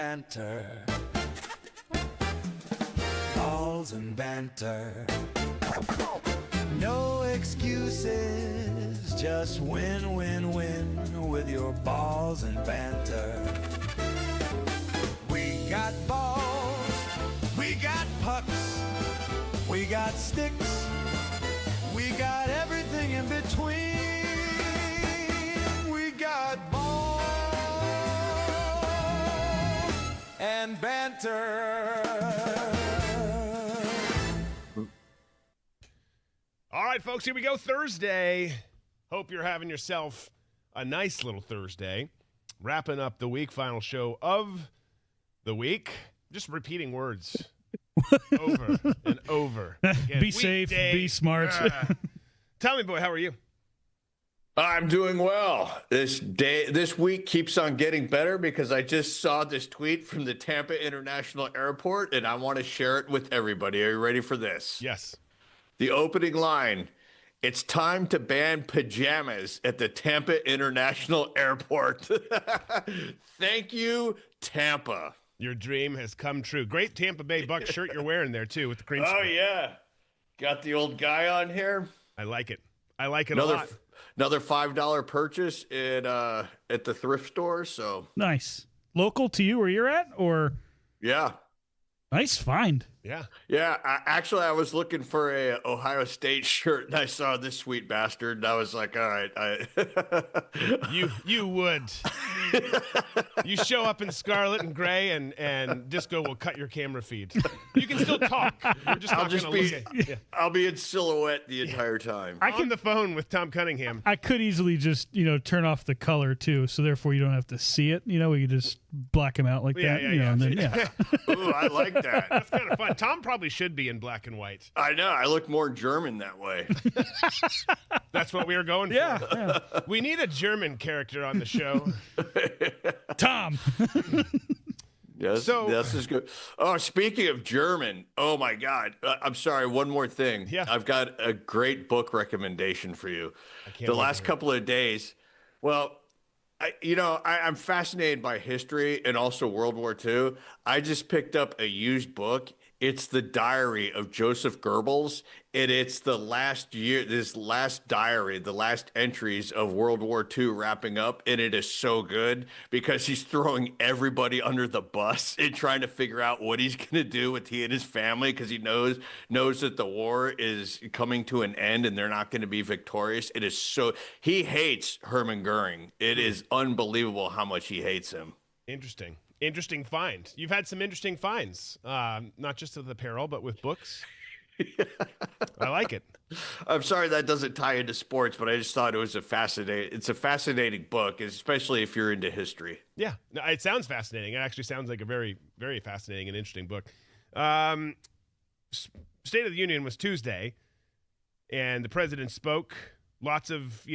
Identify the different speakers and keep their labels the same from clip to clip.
Speaker 1: banter. Balls and banter. No excuses, just win, win, win with your balls and banter. We got balls, we got pucks, we got sticks, we got everything in between. We got balls and banter.
Speaker 2: All right, folks, here we go. Thursday. Hope you're having yourself a nice little Thursday. Wrapping up the week, final show of the week. Just repeating words over and over. Again,
Speaker 3: be safe, be smart.
Speaker 2: Tell me, boy, how are you?
Speaker 4: I'm doing well. This week keeps on getting better because I just saw this tweet from the Tampa International Airport, and I want to share it with everybody. Are you ready for this?
Speaker 2: Yes.
Speaker 4: The opening line, it's time to ban pajamas at the Tampa International Airport. Thank you, Tampa.
Speaker 2: Your dream has come true. Great Tampa Bay Bucks shirt you're wearing there, too, with the cream.
Speaker 4: Oh, yeah. Got the old guy on here.
Speaker 2: I like it. I like it a lot.
Speaker 4: Another $5 purchase at the thrift store. So
Speaker 3: Nice. Local to you where you're at, or?
Speaker 4: Yeah.
Speaker 3: Nice find.
Speaker 2: Yeah.
Speaker 4: Yeah. I was looking for a Ohio State shirt, and I saw this sweet bastard, and I was like, all right.
Speaker 2: You would. You show up in scarlet and gray, and Disco will cut your camera feed. You can still talk. You're just not going to look at.
Speaker 4: I'll be in silhouette the entire time.
Speaker 2: On the phone with Tom Cunningham.
Speaker 3: I could easily just, turn off the color too, so therefore you don't have to see it. We could just black him out like that. And then,
Speaker 4: Ooh, I like that.
Speaker 2: That's kind of fun. Tom probably should be in black and white.
Speaker 4: I know. I look more German that way.
Speaker 2: That's what we were going for.
Speaker 3: Yeah.
Speaker 2: We need a German character on the show.
Speaker 3: Tom.
Speaker 4: Yes, this is good. Oh, speaking of German, oh my God. I'm sorry, one more thing.
Speaker 2: Yeah.
Speaker 4: I've got a great book recommendation for you. The last couple of days, I'm fascinated by history and also World War II. I just picked up a used book. It's the diary of Joseph Goebbels, and it's the last diary, the last entries of World War II wrapping up, and it is so good because he's throwing everybody under the bus and trying to figure out what he's going to do with he and his family because he knows that the war is coming to an end and they're not going to be victorious. It is he hates Hermann Goering. It is unbelievable how much he hates him.
Speaker 2: Interesting find. You've had some interesting finds, not just with apparel, but with books. I like it.
Speaker 4: I'm sorry that doesn't tie into sports, but I just thought it's a fascinating book, especially if you're into history.
Speaker 2: Yeah, no, it sounds fascinating. It actually sounds like a very, very fascinating and interesting book. State of the Union was Tuesday, and the president spoke. Lots of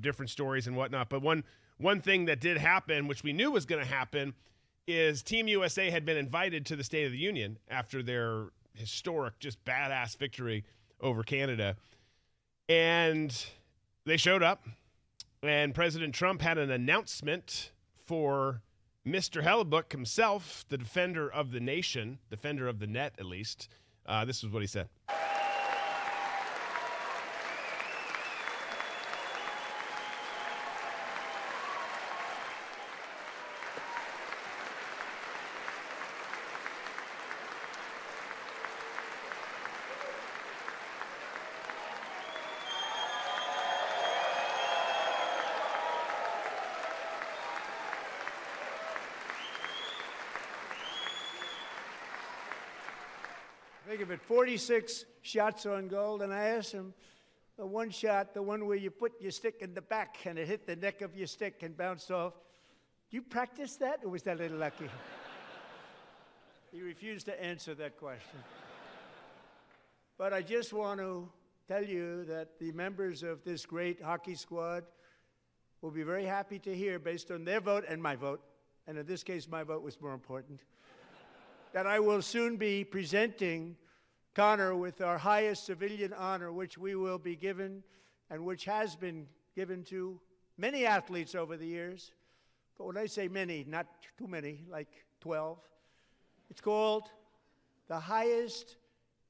Speaker 2: different stories and whatnot, but one thing that did happen, which we knew was going to happen, is Team USA had been invited to the State of the Union after their historic, just badass victory over Canada. And they showed up, and President Trump had an announcement for Mr. Hellebuyck himself, the defender of the nation, defender of the net at least. This is what he said.
Speaker 5: Think of it, 46 shots on goal, and I asked him, the one shot, the one where you put your stick in the back and it hit the neck of your stick and bounced off, you practice that, or was that a little lucky? He refused to answer that question. But I just want to tell you that the members of this great hockey squad will be very happy to hear, based on their vote and my vote, and in this case my vote was more important, that I will soon be presenting Connor with our highest civilian honor, which we will be given and which has been given to many athletes over the years. But when I say many, not too many, like 12. It's called the highest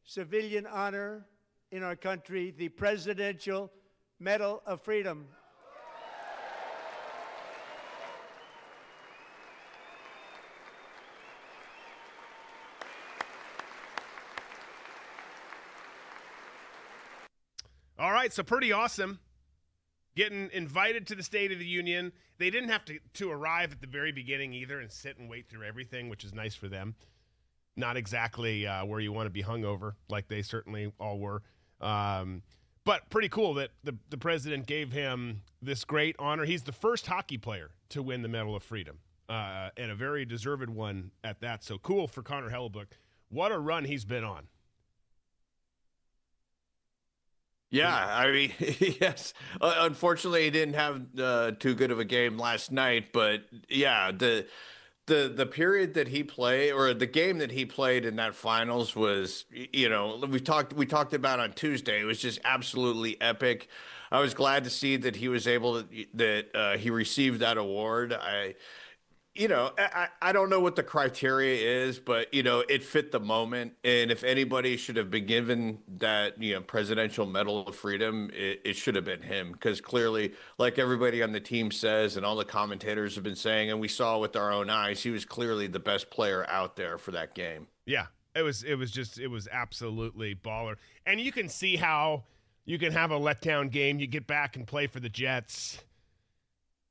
Speaker 5: civilian honor in our country, the Presidential Medal of Freedom.
Speaker 2: All right, so pretty awesome. Getting invited to the State of the Union. They didn't have to arrive at the very beginning either and sit and wait through everything, which is nice for them. Not exactly where you want to be hungover, like they certainly all were. But pretty cool that the president gave him this great honor. He's the first hockey player to win the Medal of Freedom, and a very deserved one at that. So cool for Connor Hellebuyck. What a run he's been on.
Speaker 4: Yeah, I mean, yes. Unfortunately, he didn't have too good of a game last night, but yeah, the period that he played, or the game that he played in that finals was, we talked about on Tuesday. It was just absolutely epic. I was glad to see that he was able that he received that award. I don't know what the criteria is, but, it fit the moment. And if anybody should have been given that, Presidential Medal of Freedom, it should have been him. Because clearly, like everybody on the team says, and all the commentators have been saying, and we saw with our own eyes, he was clearly the best player out there for that game.
Speaker 2: Yeah, it was absolutely baller. And you can see how you can have a letdown game. You get back and play for the Jets,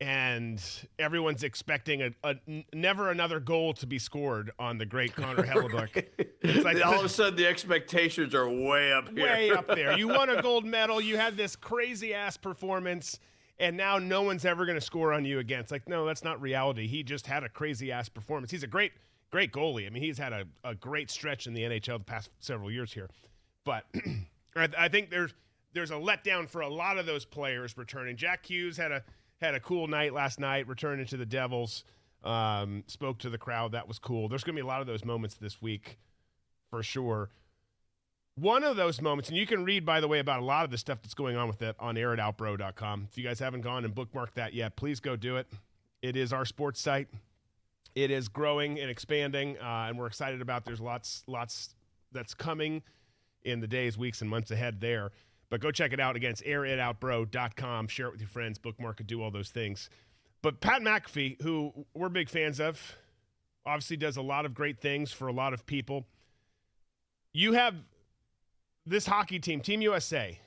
Speaker 2: and everyone's expecting a never another goal to be scored on the great Connor Hellebuyck. It's like
Speaker 4: all of a sudden the expectations are way up here.
Speaker 2: Way up there. You won a gold medal. You had this crazy-ass performance, and now no one's ever going to score on you again. It's like, no, that's not reality. He just had a crazy-ass performance. He's a great goalie. I mean, he's had a great stretch in the NHL the past several years here. But I think there's a letdown for a lot of those players returning. Jack Hughes had a cool night last night, returning to the Devils, spoke to the crowd. That was cool. There's going to be a lot of those moments this week for sure. One of those moments, and you can read, by the way, about a lot of the stuff that's going on with it on airitOutBro.com. If you guys haven't gone and bookmarked that yet, please go do it. It is our sports site. It is growing and expanding, and we're excited about. There's lots that's coming in the days, weeks, and months ahead there. But go check it out. Again, it's airitOutBro.com. Share it with your friends, bookmark it, do all those things. But Pat McAfee, who we're big fans of, obviously does a lot of great things for a lot of people. You have this hockey team, Team USA,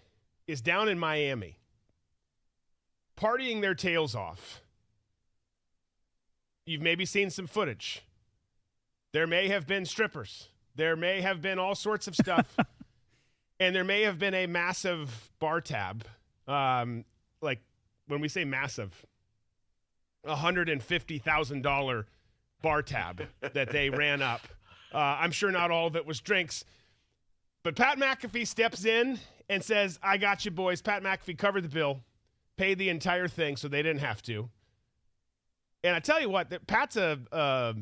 Speaker 2: is down in Miami, partying their tails off. You've maybe seen some footage. There may have been strippers. There may have been all sorts of stuff. And there may have been a massive bar tab, like when we say massive, $150,000 bar tab that they ran up. I'm sure not all of it was drinks. But Pat McAfee steps in and says, I got you, boys. Pat McAfee covered the bill, paid the entire thing so they didn't have to. And I tell you what, Pat's a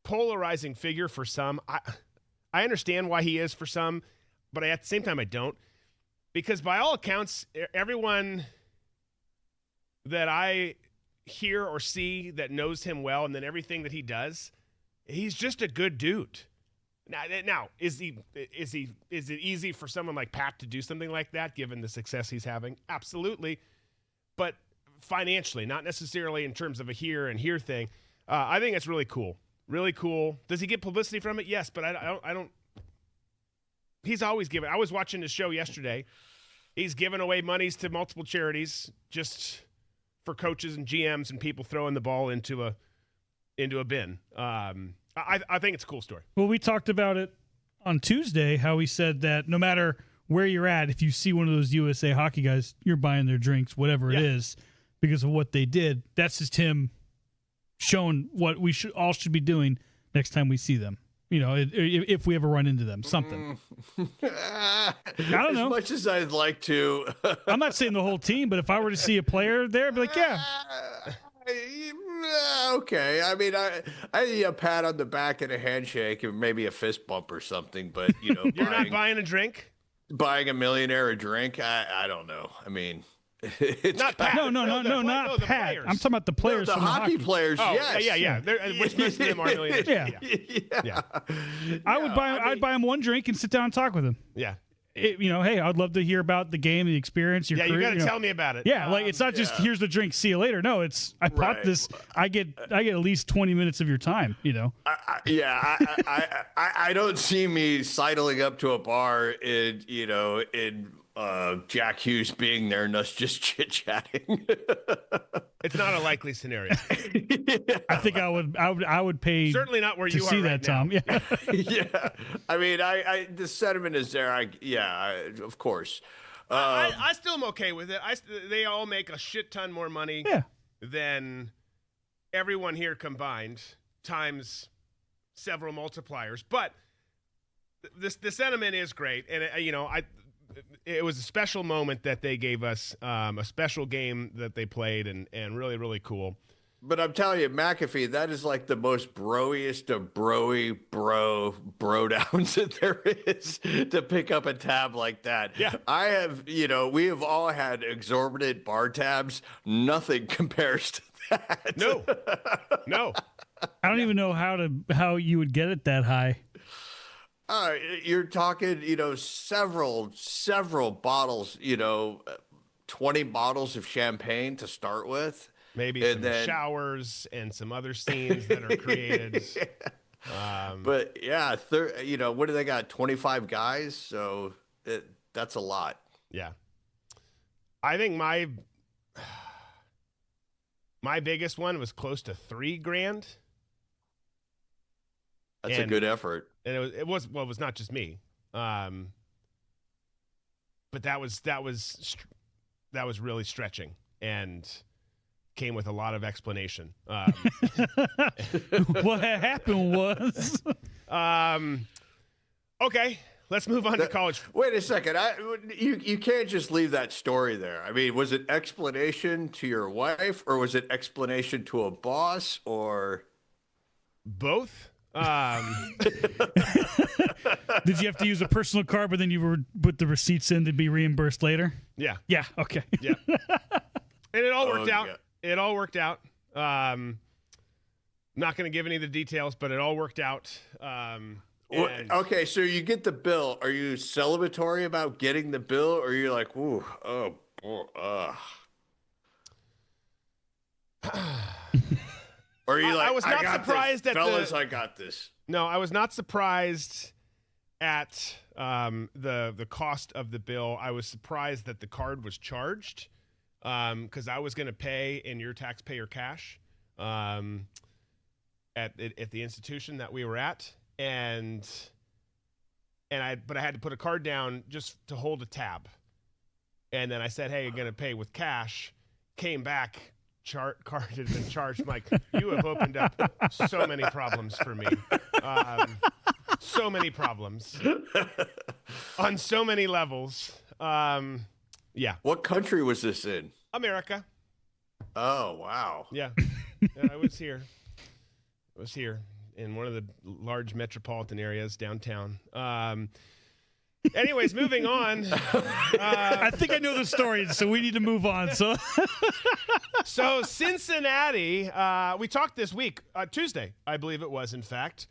Speaker 2: polarizing figure for some. I understand why he is for some. But at the same time, I don't. Because by all accounts, everyone that I hear or see that knows him well, and then everything that he does, he's just a good dude. Now, is it easy for someone like Pat to do something like that, given the success he's having? Absolutely. But financially, not necessarily in terms of a here and here thing. I think it's really cool. Really cool. Does he get publicity from it? Yes, but I don't. He's always given. I was watching his show yesterday. He's given away monies to multiple charities just for coaches and GMs and people throwing the ball into a bin. I think it's a cool story.
Speaker 3: Well, we talked about it on Tuesday, how he said that no matter where you're at, if you see one of those USA hockey guys, you're buying their drinks, whatever it is, because of what they did. That's just him showing what we should be doing next time we see them. If we ever run into them, something. I don't know.
Speaker 4: As much as I'd like to.
Speaker 3: I'm not saying the whole team, but if I were to see a player there, I'd be like, yeah.
Speaker 4: Okay. I mean, I pat on the back and a handshake and maybe a fist bump or something, but,
Speaker 2: You're not buying a drink?
Speaker 4: Buying a millionaire a drink? I don't know. I mean, It's
Speaker 2: Not Pat.
Speaker 3: No,
Speaker 2: the
Speaker 3: not Pat.
Speaker 2: players.
Speaker 3: I'm talking about the players
Speaker 4: the
Speaker 3: from
Speaker 4: hockey players.
Speaker 2: Oh,
Speaker 4: Yes.
Speaker 2: yeah. Which most of them are millionaires.
Speaker 3: Yeah. I'd buy him one drink and sit down and talk with him.
Speaker 2: Yeah.
Speaker 3: Hey, I'd love to hear about the game, the experience, your career.
Speaker 2: You got to tell me about it.
Speaker 3: Yeah, it's not just here's the drink, see you later. No, it's I bought
Speaker 4: Right.
Speaker 3: this. I get at least 20 minutes of your time.
Speaker 4: I don't see me sidling up to a bar in Jack Hughes being there and us just chit chatting.
Speaker 2: It's not a likely scenario.
Speaker 3: I think I would pay
Speaker 2: Certainly not where
Speaker 3: to
Speaker 2: you are
Speaker 3: see
Speaker 2: right
Speaker 3: that,
Speaker 2: now.
Speaker 3: Tom. Yeah.
Speaker 4: Yeah, I mean, the sentiment is there. Of course.
Speaker 2: I still am okay with it. They all make a shit ton more money than everyone here combined times several multipliers. But the sentiment is great, and it was a special moment that they gave us, a special game that they played, and really, really cool.
Speaker 4: But I'm telling you, McAfee, that is like the most broiest of bro downs that there is to pick up a tab like that.
Speaker 2: Yeah.
Speaker 4: We have all had exorbitant bar tabs. Nothing compares to that.
Speaker 2: No.
Speaker 3: I don't even know how you would get it that high.
Speaker 4: You're talking, several bottles, 20 bottles of champagne to start with.
Speaker 2: Maybe some showers and some other scenes that are created.
Speaker 4: But yeah, what do they got? 25 guys. So that's a lot.
Speaker 2: Yeah. I think my biggest one was close to $3,000.
Speaker 4: That's a good effort.
Speaker 2: And it was not just me. But that was really stretching and came with a lot of explanation.
Speaker 3: What had happened was
Speaker 2: okay, let's move on to college.
Speaker 4: Wait a second. You can't just leave that story there. I mean, was it explanation to your wife, or was it explanation to a boss, or
Speaker 2: both?
Speaker 3: Did you have to use a personal card, but then you were put the receipts in to be reimbursed later?
Speaker 2: Yeah.
Speaker 3: Yeah. Okay.
Speaker 2: Yeah. And it all worked out.
Speaker 4: Yeah.
Speaker 2: It all worked out. Not going to give any of the details, but it all worked out.
Speaker 4: Okay, so you get the bill. Are you celebratory about getting the bill, or are you like, ooh, oh, boy, Or are you like,
Speaker 2: I was not surprised at
Speaker 4: fellas, I got this.
Speaker 2: No, I was not surprised at the cost of the bill. I was surprised that the card was charged because I was going to pay in your taxpayer cash at the institution that we were at, but I had to put a card down just to hold a tab, and then I said, "Hey, I'm going to pay with cash." Came back. Card had been charged. I'm like, you have opened up so many problems for me. So many problems on so many levels. Yeah.
Speaker 4: What country was this in?
Speaker 2: America.
Speaker 4: Oh, wow.
Speaker 2: Yeah. I was here. In one of the large metropolitan areas downtown. Anyways, moving on.
Speaker 3: I think I know the story, so we need to move on.
Speaker 2: So Cincinnati, we talked this week, Tuesday, I believe it was, in fact.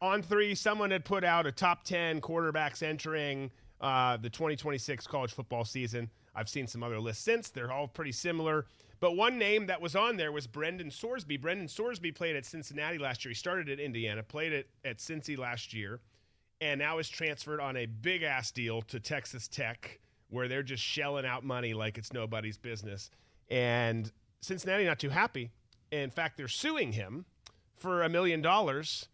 Speaker 2: On 3, someone had put out a top 10 quarterbacks entering the 2026 college football season. I've seen some other lists since. They're all pretty similar. But one name that was on there was Brendan Sorsby. Brendan Sorsby played at Cincinnati last year. He started at Indiana, played at Cincy last year, and now is transferred on a big-ass deal to Texas Tech, where they're just shelling out money like it's nobody's business. And Cincinnati not too happy. In fact, they're suing him for $1 million.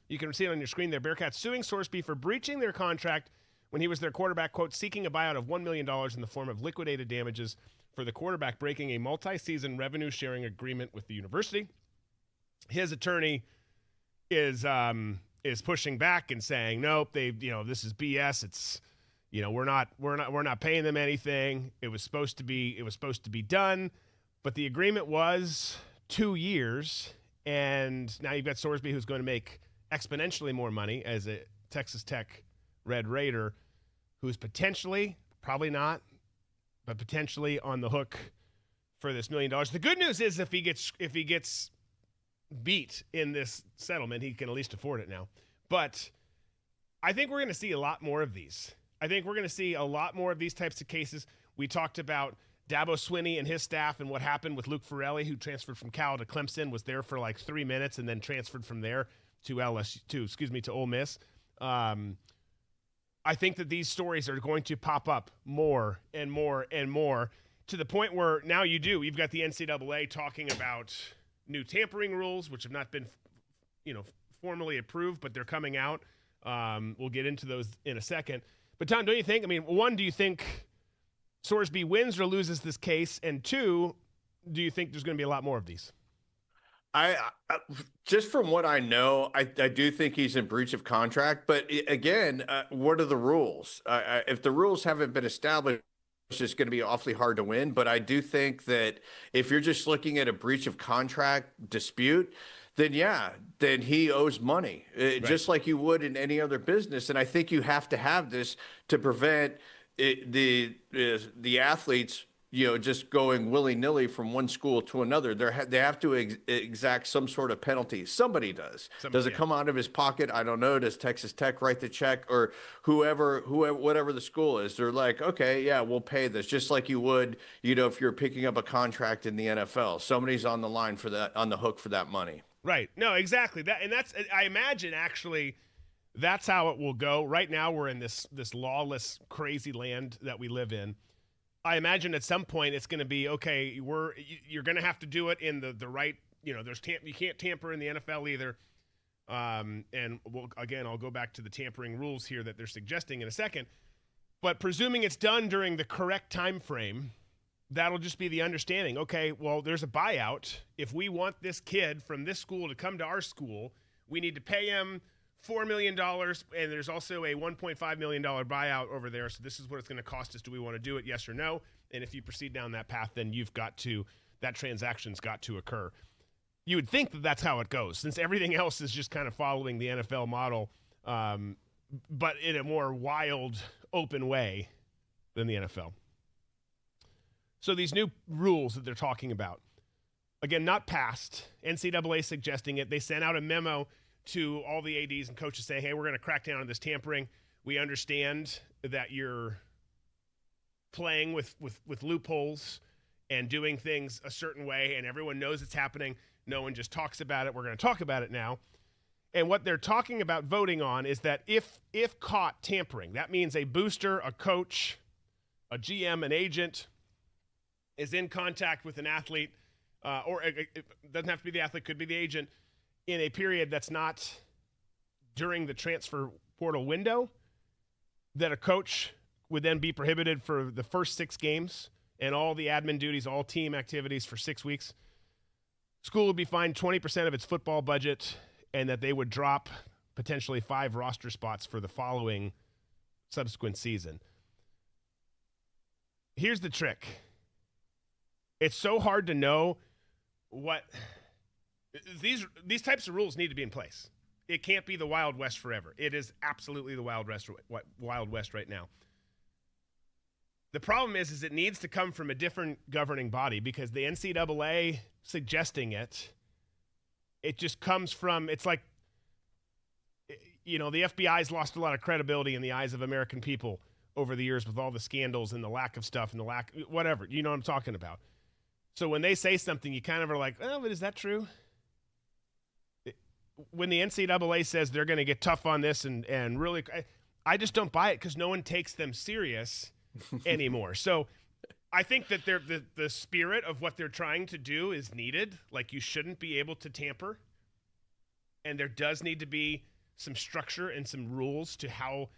Speaker 2: You can see it on your screen there. Bearcats suing Sorsby for breaching their contract when he was their quarterback, quote, seeking a buyout of $1 million in the form of liquidated damages for the quarterback breaking a multi-season revenue-sharing agreement with the university. His attorney is pushing back and saying, nope, this is BS. It's, we're not paying them anything. It was supposed to be done, but the agreement was 2 years, and now you've got Sorsby, who's going to make exponentially more money as a Texas Tech Red Raider, who's potentially, probably not, but potentially on the hook for this $1 million. The good news is if he gets beat in this settlement, he can at least afford it now. But I think we're going to see a lot more of these. I think we're going to see a lot more of these types of cases. We talked about Dabo Swinney and his staff and what happened with Luke Farrelly, who transferred from Cal to Clemson, was there for like 3 minutes and then transferred from there to to Ole Miss. I think that these stories are going to pop up more and more and more to the point where now you've got the NCAA talking about new tampering rules, which have not been, formally approved, but they're coming out. We'll get into those in a second. But Tom, don't you think? I mean, one, do you think Sorsby wins or loses this case? And two, do you think there's going to be a lot more of these?
Speaker 4: I just from what I know, I do think he's in breach of contract. But again, what are the rules? If the rules haven't been established, it's just going to be awfully hard to win. But I do think that if you're just looking at a breach of contract dispute, then he owes money, just like you would in any other business. And I think you have to have this to prevent the athletes, just going willy-nilly from one school to another. They have to exact some sort of penalty. Somebody does. Does it come out of his pocket? I don't know. Does Texas Tech write the check, or whoever, whatever the school is? They're like, okay, yeah, we'll pay this, just like you would, if you're picking up a contract in the NFL. Somebody's on the line for that, on the hook for that money.
Speaker 2: Right. No, exactly. I imagine actually that's how it will go. Right now we're in this lawless, crazy land that we live in. I imagine at some point it's going to be, okay, you're going to have to do it in the right, you can't tamper in the NFL either. And I'll go back to the tampering rules here that they're suggesting in a second. But presuming it's done during the correct time frame, that'll just be the understanding. Okay, well, there's a buyout. If we want this kid from this school to come to our school, we need to pay him $4 million, and there's also a $1.5 million buyout over there. So this is what it's going to cost us. Do we want to do it? Yes or no? And if you proceed down that path, then that transaction's got to occur. You would think that that's how it goes, since everything else is just kind of following the NFL model, but in a more wild, open way than the NFL. So these new rules that they're talking about, again, not passed. NCAA suggesting it. They sent out a memo to all the ADs and coaches saying, hey, we're going to crack down on this tampering. We understand that you're playing with loopholes and doing things a certain way, and everyone knows it's happening. No one just talks about it. We're going to talk about it now. And what they're talking about voting on is that if caught tampering, that means a booster, a coach, a GM, an agent is in contact with an athlete, or it doesn't have to be the athlete, could be the agent, in a period that's not during the transfer portal window, that a coach would then be prohibited for the first 6 games and all the admin duties, all team activities for 6 weeks. School would be fined 20% of its football budget, and that they would drop potentially 5 roster spots for the following subsequent season. Here's the trick. It's so hard to know what these types of rules need to be in place. It can't be the Wild West forever. It is absolutely the Wild West right now. The problem is it needs to come from a different governing body, because the NCAA suggesting it just comes from, it's like, the FBI's lost a lot of credibility in the eyes of American people over the years with all the scandals and the lack of stuff and the lack, whatever, you know what I'm talking about. So when they say something, you kind of are like, oh, but is that true? When the NCAA says they're going to get tough on this and really, I just don't buy it, because no one takes them serious anymore. So I think that the spirit of what they're trying to do is needed. Like, you shouldn't be able to tamper. And there does need to be some structure and some rules to how,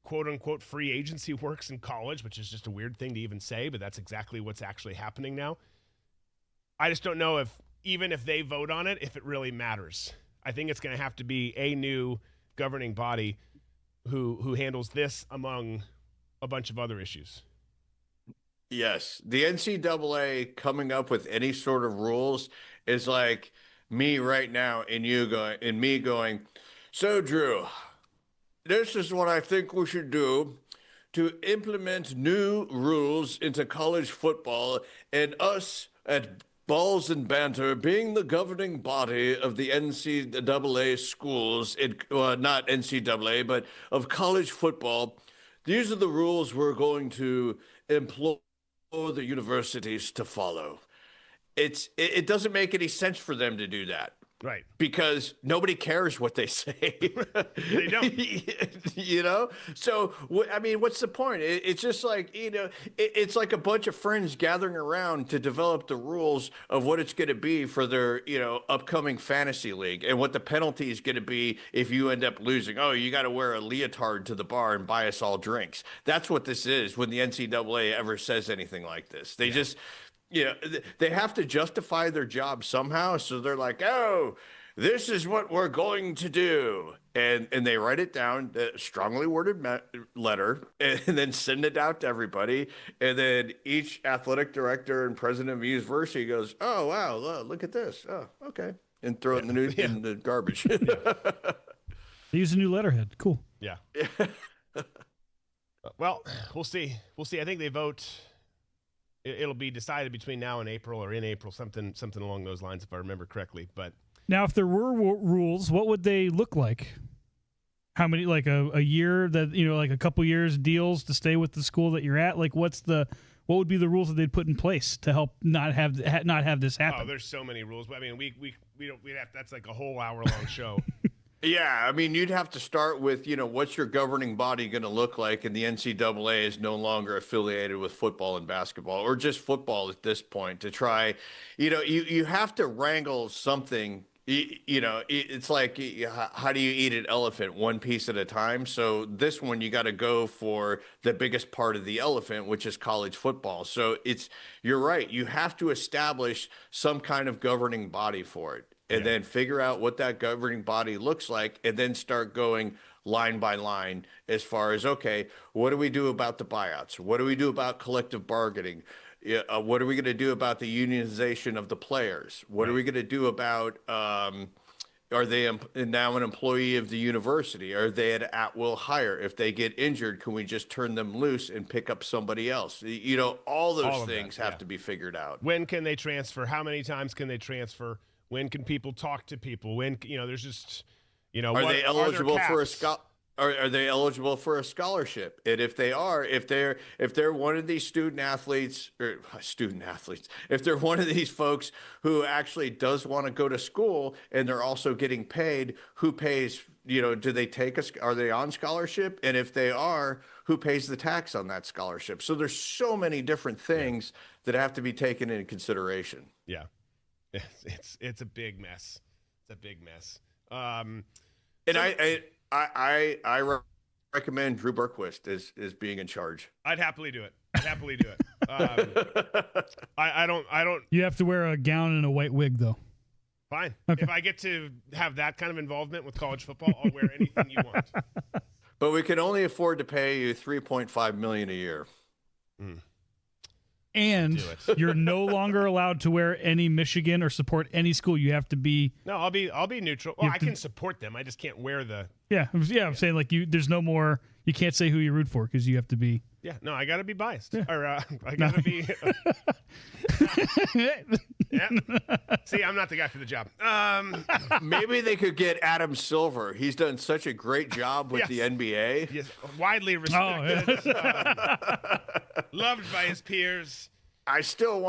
Speaker 2: quote unquote, free agency works in college, which is just a weird thing to even say, but that's exactly what's actually happening now. I just don't know even if they vote on it, if it really matters. I think it's going to have to be a new governing body who handles this among a bunch of other issues.
Speaker 4: Yes. The NCAA coming up with any sort of rules is like me right now and me going, so Drew, this is what I think we should do to implement new rules into college football, and us at Balls and Banter, being the governing body of the NCAA schools, not NCAA, but of college football, these are the rules we're going to implore the universities to follow. It doesn't make any sense for them to do that.
Speaker 2: Right.
Speaker 4: Because nobody cares what they say.
Speaker 2: They don't.
Speaker 4: You know? So, I mean, what's the point? It's just like, you know, it's like a bunch of friends gathering around to develop the rules of what it's going to be for their, you know, upcoming fantasy league and what the penalty is going to be if you end up losing. Oh, you got to wear a leotard to the bar and buy us all drinks. That's what this is when the NCAA ever says anything like this. They just... You know, they have to justify their job somehow. So they're like, oh, this is what we're going to do. And they write it down, a strongly worded letter, and then send it out to everybody. And then each athletic director and president of the university goes, oh, wow, look at this. Oh, okay. And throw it in the garbage.
Speaker 3: They use a new letterhead. Cool.
Speaker 2: Yeah. Well, we'll see. We'll see. I think they vote. It'll be decided between now and April, or in April, something along those lines, if I remember correctly. But
Speaker 3: now, if there were rules, what would they look like? How many, like a year that, you know, like a couple years deals to stay with the school that you're at? Like, what would be the rules that they'd put in place to help not have this happen?
Speaker 2: Oh, there's so many rules. I mean, we'd have, that's like a whole hour-long show.
Speaker 4: Yeah, I mean, you'd have to start with, you know, what's your governing body going to look like? And the NCAA is no longer affiliated with football and basketball, or just football at this point, to try, you know, you have to wrangle something. You know, it's like, how do you eat an elephant one piece at a time? So this one, you got to go for the biggest part of the elephant, which is college football. So you're right. You have to establish some kind of governing body for it. And then figure out what that governing body looks like, and then start going line by line as far as, okay, what do we do about the buyouts? What do we do about collective bargaining? What are we going to do about the unionization of the players? What are we going to do about, are they now an employee of the university? Are they an at-will hire? If they get injured, can we just turn them loose and pick up somebody else? You know, all those things have to be figured out.
Speaker 2: When can they transfer? How many times can they transfer? When can people talk to people? When, you know, there's just, you know,
Speaker 4: are they eligible for are they eligible for a scholarship? And if they are, if they're one of these student athletes, if they're one of these folks who actually does want to go to school and they're also getting paid, who pays? You know, are they on scholarship? And if they are, who pays the tax on that scholarship? So there's so many different things that have to be taken into consideration.
Speaker 2: Yeah. It's a big mess. It's a big mess.
Speaker 4: And I recommend Drew Berquist as being in charge.
Speaker 2: I'd happily do it. I don't.
Speaker 3: You have to wear a gown and a white wig, though.
Speaker 2: Fine.
Speaker 3: Okay.
Speaker 2: If I get to have that kind of involvement with college football, I'll wear anything you want.
Speaker 4: But we can only afford to pay you $3.5 million a year.
Speaker 3: And you're no longer allowed to wear any Michigan or support any school. You have to be.
Speaker 2: No, I'll be neutral. Well, I can support them. I just can't wear the.
Speaker 3: Yeah. I'm saying, like, there's no more. You can't say who you root for because you have to be.
Speaker 2: Yeah. No, I got to be biased.
Speaker 3: Yeah.
Speaker 2: Or I got to be. Yeah. See, I'm not the guy for the job.
Speaker 4: Maybe they could get Adam Silver. He's done such a great job with the NBA.
Speaker 2: Yes, widely respected. Loved by his peers.
Speaker 4: I still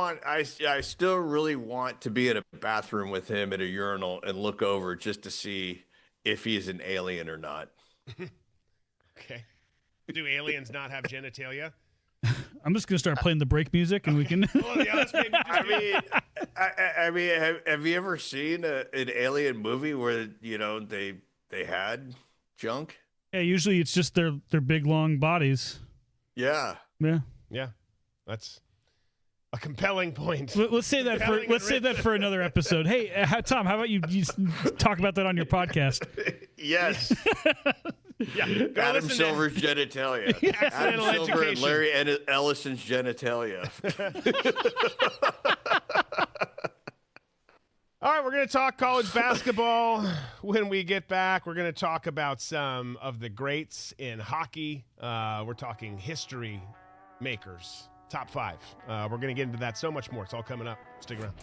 Speaker 4: really want to be in a bathroom with him at a urinal and look over just to see if he's an alien or not.
Speaker 2: Okay. Do aliens not have genitalia?
Speaker 3: I'm just gonna start playing the break music, and we can.
Speaker 2: Well, yeah, let's maybe
Speaker 4: I mean, have you ever seen an alien movie where, you know, they had junk?
Speaker 3: Yeah, usually it's just their big long bodies.
Speaker 4: Yeah.
Speaker 2: Yeah, that's a compelling point.
Speaker 3: Let's say that for another episode. Hey, Tom, how about you talk about that on your podcast?
Speaker 4: Yes.
Speaker 2: Yeah,
Speaker 4: Adam Silver's genitalia. Adam Silver and Larry Ellison's genitalia.
Speaker 2: All right, we're going to talk college basketball when we get back. We're going to talk about some of the greats in hockey. We're talking history makers top 5. We're going to get into that so much more. It's all coming up. Stick around.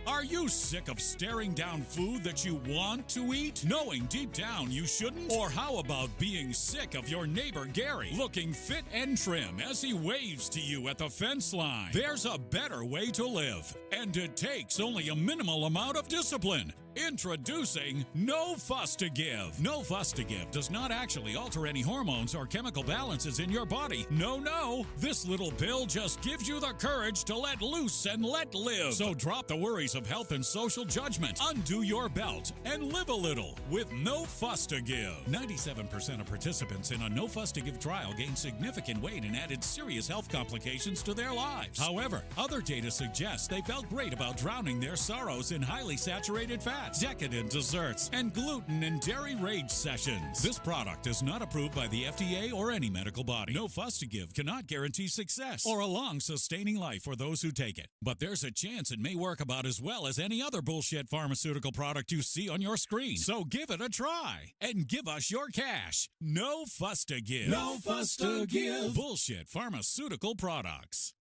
Speaker 6: Are you sick of staring down food that you want to eat, knowing deep down you shouldn't? Or how about being sick of your neighbor Gary, looking fit and trim as he waves to you at the fence line? There's a better way to live, and it takes only a minimal amount of discipline. Introducing No Fuss to Give. No Fuss to Give does not actually alter any hormones or chemical balances in your body. No. This little pill just gives you the courage to let loose and let live. So drop the worries of health and social judgment. Undo your belt and live a little with No Fuss to Give. 97% of participants in a No Fuss to Give trial gained significant weight and added serious health complications to their lives. However, other data suggests they felt great about drowning their sorrows in highly saturated fat, decadent desserts, and gluten and dairy rage sessions. This product is not approved by the FDA or any medical body. No Fuss to Give cannot guarantee success or a long, sustaining life for those who take it. But there's a chance it may work about as well as any other bullshit pharmaceutical product you see on your screen. So give it a try and give us your cash. No Fuss to Give. No Fuss to Give. Bullshit pharmaceutical products.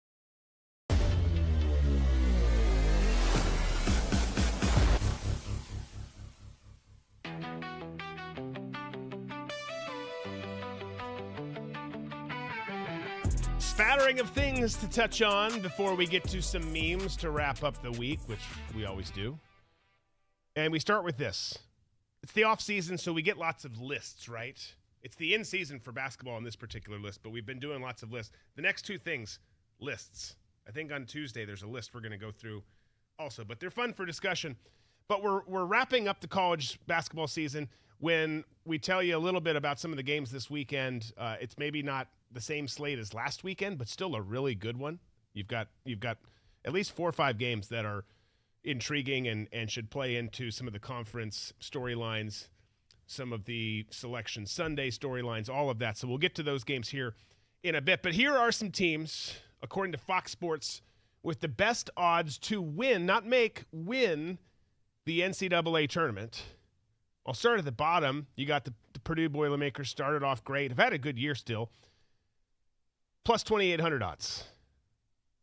Speaker 2: Spattering of things to touch on before we get to some memes to wrap up the week, which we always do. And we start with this. It's the off season, so we get lots of lists, right? It's the in season for basketball on this particular list, but we've been doing lots of lists. The next two things, lists. I think on Tuesday there's a list we're going to go through also, but they're fun for discussion. But we're wrapping up the college basketball season. When we tell you a little bit about some of the games this weekend, it's maybe not the same slate as last weekend, but still a really good one. You've got at least 4 or 5 games that are intriguing and should play into some of the conference storylines, some of the Selection Sunday storylines, all of that. So we'll get to those games here in a bit. But here are some teams, according to Fox Sports, with the best odds to win, not make, win the NCAA tournament. I'll start at the bottom. You got the Purdue Boilermakers started off great. Have had a good year still. Plus 2,800 odds.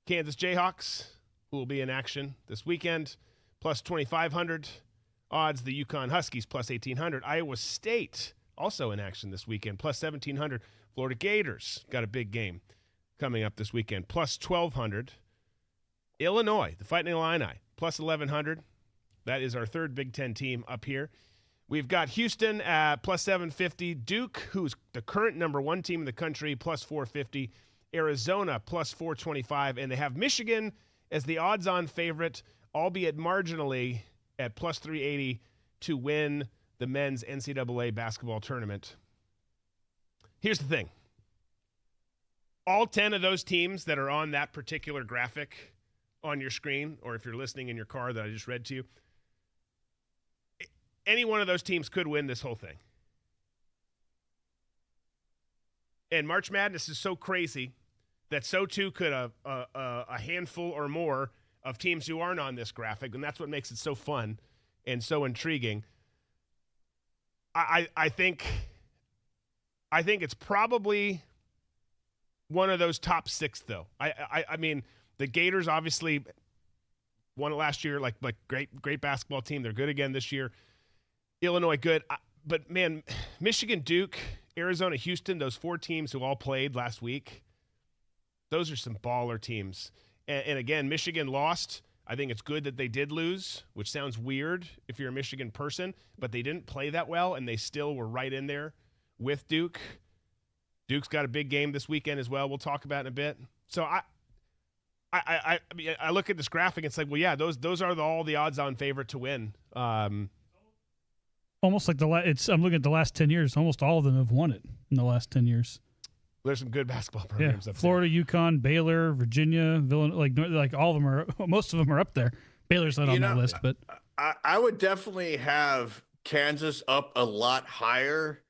Speaker 2: Kansas Jayhawks, who will be in action this weekend, plus 2,500 odds. The UConn Huskies, plus 1,800. Iowa State, also in action this weekend, plus 1,700. Florida Gators, got a big game coming up this weekend, plus 1,200. Illinois, the Fighting Illini, plus 1,100. That is our third Big Ten team up here. We've got Houston at plus 750. Duke, who's the current number 1 team in the country, plus 450. Arizona, plus 425. And they have Michigan as the odds-on favorite, albeit marginally, at plus 380 to win the men's NCAA basketball tournament. Here's the thing. All 10 of those teams that are on that particular graphic on your screen, or if you're listening in your car that I just read to you, any one of those teams could win this whole thing. And March Madness is so crazy that so too could a handful or more of teams who aren't on this graphic, and that's what makes it so fun and so intriguing. I think it's probably one of those top 6, though. I mean, the Gators obviously won it last year, like great basketball team. They're good again this year. Illinois, good. But, man, Michigan, Duke, Arizona, Houston, those 4 teams who all played last week, those are some baller teams. And again, Michigan lost. I think it's good that they did lose, which sounds weird if you're a Michigan person, but they didn't play that well, and they still were right in there with Duke. Duke's got a big game this weekend as well. We'll talk about in a bit. So I look at this graphic and it's like, well, yeah, those are all the odds-on favorite to win.
Speaker 3: Almost like I'm looking at the last 10 years. Almost all of them have won it in the last 10 years.
Speaker 2: There's some good basketball programs up
Speaker 3: Florida,
Speaker 2: there.
Speaker 3: UConn, Baylor, Virginia, Villanova, like all of them are. Most of them are up there. Baylor's not on that list, but
Speaker 4: I would definitely have Kansas up a lot higher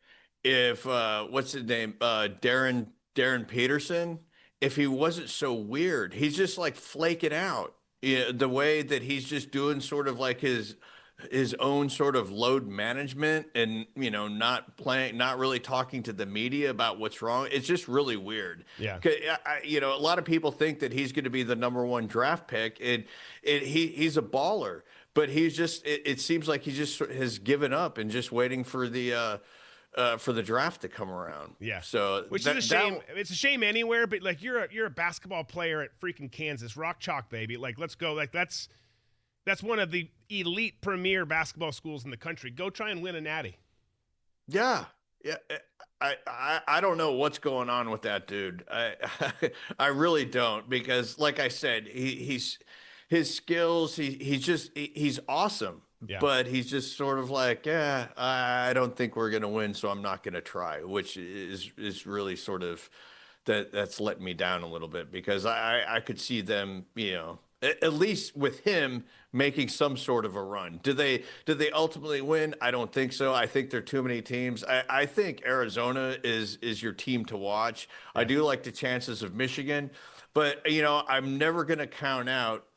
Speaker 4: if what's his name, Darren Peterson, if he wasn't so weird. He's just like flaking out. Yeah, the way that he's just doing sort of like his own sort of load management, and not really talking to the media about what's wrong. It's just really weird.
Speaker 2: Yeah.
Speaker 4: A lot of people think that he's going to be the #1 draft pick, and he's a baller, but it seems like he just has given up and just waiting for the draft to come around.
Speaker 2: Yeah.
Speaker 4: So
Speaker 2: which is a shame. It's a shame anywhere, but like you're a basketball player at freaking Kansas, rock chalk, baby. Like, let's go. Like that's one of the elite premier basketball schools in the country. Go try and win a natty.
Speaker 4: Yeah. Yeah. I don't know what's going on with that dude. I really don't, because like I said, his skills, he's awesome.
Speaker 2: Yeah.
Speaker 4: But he's just sort of like, I don't think we're going to win, so I'm not going to try, which is really sort of that's letting me down a little bit, because I could see them, at least with him making some sort of a run. Did they ultimately win? I don't think so. I think there are too many teams. I think Arizona is your team to watch. Yeah. I do like the chances of Michigan, but I'm never going to count out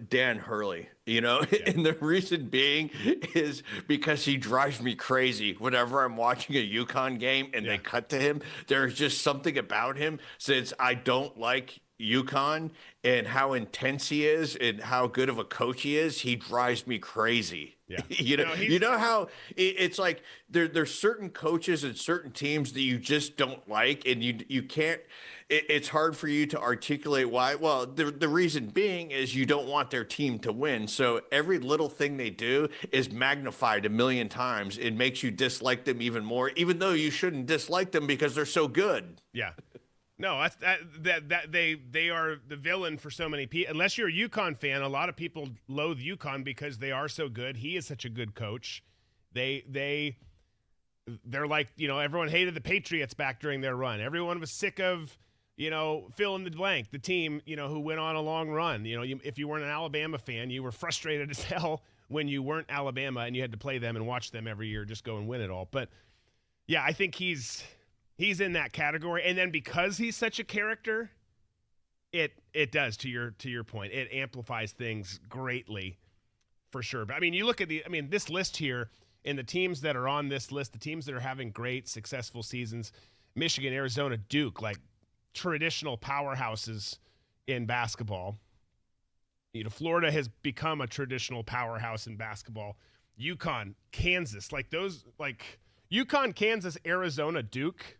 Speaker 4: Dan Hurley, and the reason being is because he drives me crazy whenever I'm watching a UConn game and they cut to him. There's just something about him, since I don't like UConn and how intense he is and how good of a coach he is. He drives me crazy. Yeah. You know how it's like there's certain coaches and certain teams that you just don't like, and you can't. It's hard for you to articulate why. Well, the reason being is you don't want their team to win. So every little thing they do is magnified 1,000,000 times. It makes you dislike them even more, even though you shouldn't dislike them because they're so good.
Speaker 2: Yeah. No, they are the villain for so many people. Unless you're a UConn fan, a lot of people loathe UConn because they are so good. He is such a good coach. They're like, everyone hated the Patriots back during their run. Everyone was sick of, fill in the blank, the team, who went on a long run. If you weren't an Alabama fan, you were frustrated as hell when you weren't Alabama and you had to play them and watch them every year, just go and win it all. But yeah, I think he's in that category. And then because he's such a character, it does, to your point, it amplifies things greatly for sure. But I mean, you look at this list here, and the teams that are on this list, the teams that are having great, successful seasons: Michigan, Arizona, Duke, like traditional powerhouses in basketball. Florida has become a traditional powerhouse in basketball. UConn, Kansas, like those, like UConn, Kansas, Arizona, Duke,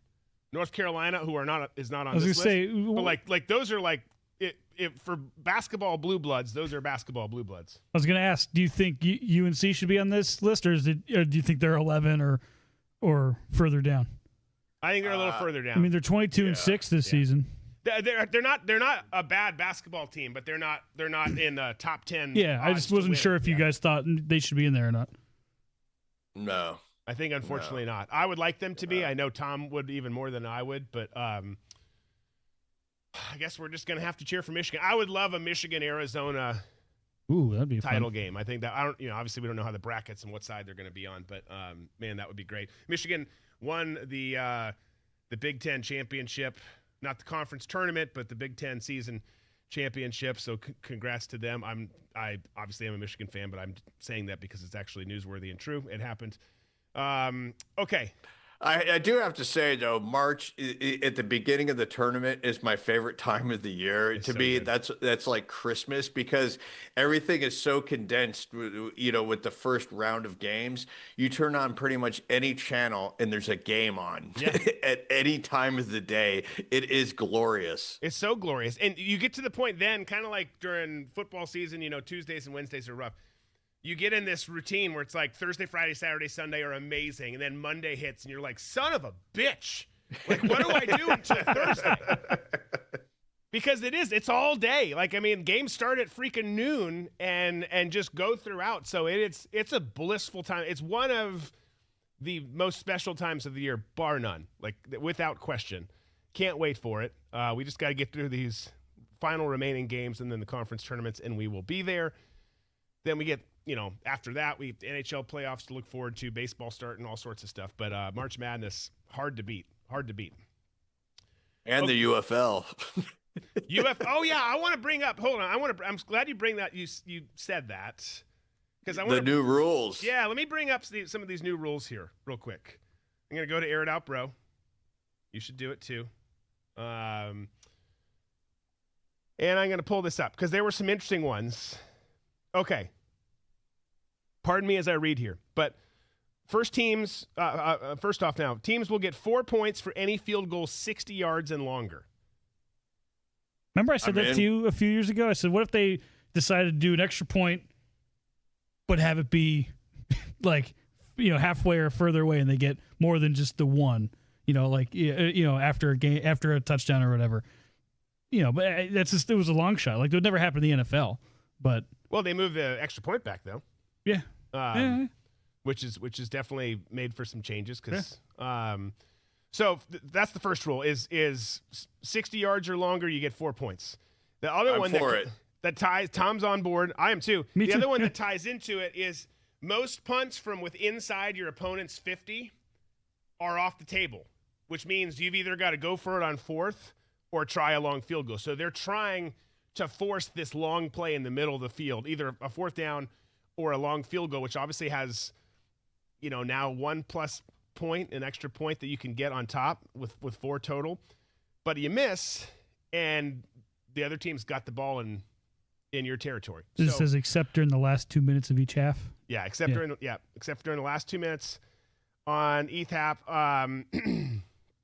Speaker 2: North Carolina, who is not on this list. But like those are like it for basketball blue bloods. Those are basketball blue bloods.
Speaker 3: I was going to ask, do you think UNC should be on this list, or do you think they're 11 or further down?
Speaker 2: I think they're a little further down.
Speaker 3: I mean, they're 22-6 this season.
Speaker 2: They're not a bad basketball team, but they're not in the top 10.
Speaker 3: Yeah, I just wasn't sure if you guys thought they should be in there or not.
Speaker 4: No.
Speaker 2: I think unfortunately not. I would like them to be. I know Tom would even more than I would, but I guess we're just going to have to cheer for Michigan. I would love a Michigan-Arizona
Speaker 3: that'd be
Speaker 2: title
Speaker 3: fun
Speaker 2: game. I think that obviously we don't know how the brackets and what side they're going to be on, but man, that would be great. Michigan won the Big Ten championship, not the conference tournament, but the Big Ten season championship. So congrats to them. I obviously am a Michigan fan, but I'm saying that because it's actually newsworthy and true. It happened. Okay.
Speaker 4: I do have to say, though, March at the beginning of the tournament is my favorite time of the year. To me, that's like Christmas, because everything is so condensed, with the first round of games. You turn on pretty much any channel and there's a game on at any time of the day. It is glorious.
Speaker 2: It's so glorious. And you get to the point then, kind of like during football season, Tuesdays and Wednesdays are rough. You get in this routine where it's like Thursday, Friday, Saturday, Sunday are amazing. And then Monday hits and you're like, son of a bitch. Like, what do I do until Thursday? Because it's all day. Like, I mean, games start at freaking noon and just go throughout. So it's a blissful time. It's one of the most special times of the year, bar none, like without question. Can't wait for it. We just got to get through these final remaining games and then the conference tournaments, and we will be there. Then we get after that, we have the NHL playoffs to look forward to, baseball starting, all sorts of stuff. But March Madness, hard to beat.
Speaker 4: And the UFL.
Speaker 2: Oh yeah, I want to bring up. Hold on, I'm glad you bring that. You said that because I want
Speaker 4: the new rules.
Speaker 2: Yeah, let me bring up some of these new rules here real quick. I'm gonna go to Air It Out, bro. You should do it too. And I'm gonna pull this up because there were some interesting ones. Okay. Pardon me as I read here, but first off now, teams will get 4 points for any field goal 60 yards and longer.
Speaker 3: Remember I said that to you a few years ago? I said, what if they decided to do an extra point but have it be halfway or further away and they get more than just the one, after a game, after a touchdown or whatever. But it was a long shot. Like, it would never happen in the NFL. But
Speaker 2: they moved the extra point back though.
Speaker 3: Yeah.
Speaker 2: Which is definitely made for some changes because so that's the first rule is 60 yards or longer, you get 4 points. The other one that ties, Tom's on board. I am too.
Speaker 3: Me too.
Speaker 2: Other one that ties into it is most punts from within inside your opponent's 50 are off the table, which means you've either got to go for it on fourth or try a long field goal. So they're trying to force this long play in the middle of the field, either a fourth down or a long field goal, which obviously has, now 1+ point, an extra point that you can get on top with 4 total. But you miss, and the other team's got the ball in your territory.
Speaker 3: This says except during the last 2 minutes of each half.
Speaker 2: Yeah, except during the last 2 minutes on each half.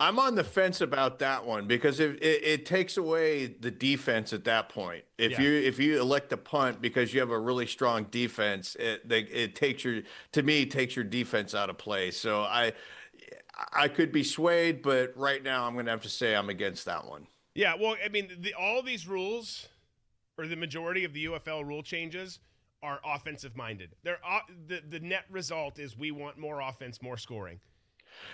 Speaker 4: I'm on the fence about that one because it takes away the defense at that point. If you elect to punt because you have a really strong defense, it takes your defense out of play. So I could be swayed, but right now I'm going to have to say I'm against that one.
Speaker 2: Yeah, well, I mean, all these rules, or the majority of the UFL rule changes, are offensive minded. The net result is we want more offense, more scoring.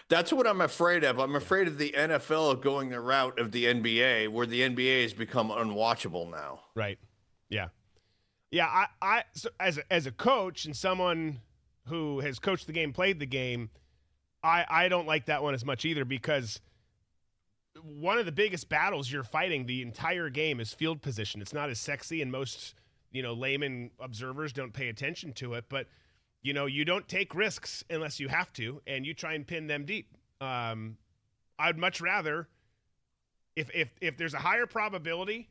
Speaker 4: That's what I'm afraid of. I'm afraid of the NFL going the route of the NBA, where the NBA has become unwatchable now.
Speaker 2: Right. Yeah. Yeah. So as a coach and someone who has coached the game, played the game, I don't like that one as much either, because one of the biggest battles you're fighting the entire game is field position. It's not as sexy, and most, layman observers don't pay attention to it, but you don't take risks unless you have to, and you try and pin them deep. I'd much rather, if there's a higher probability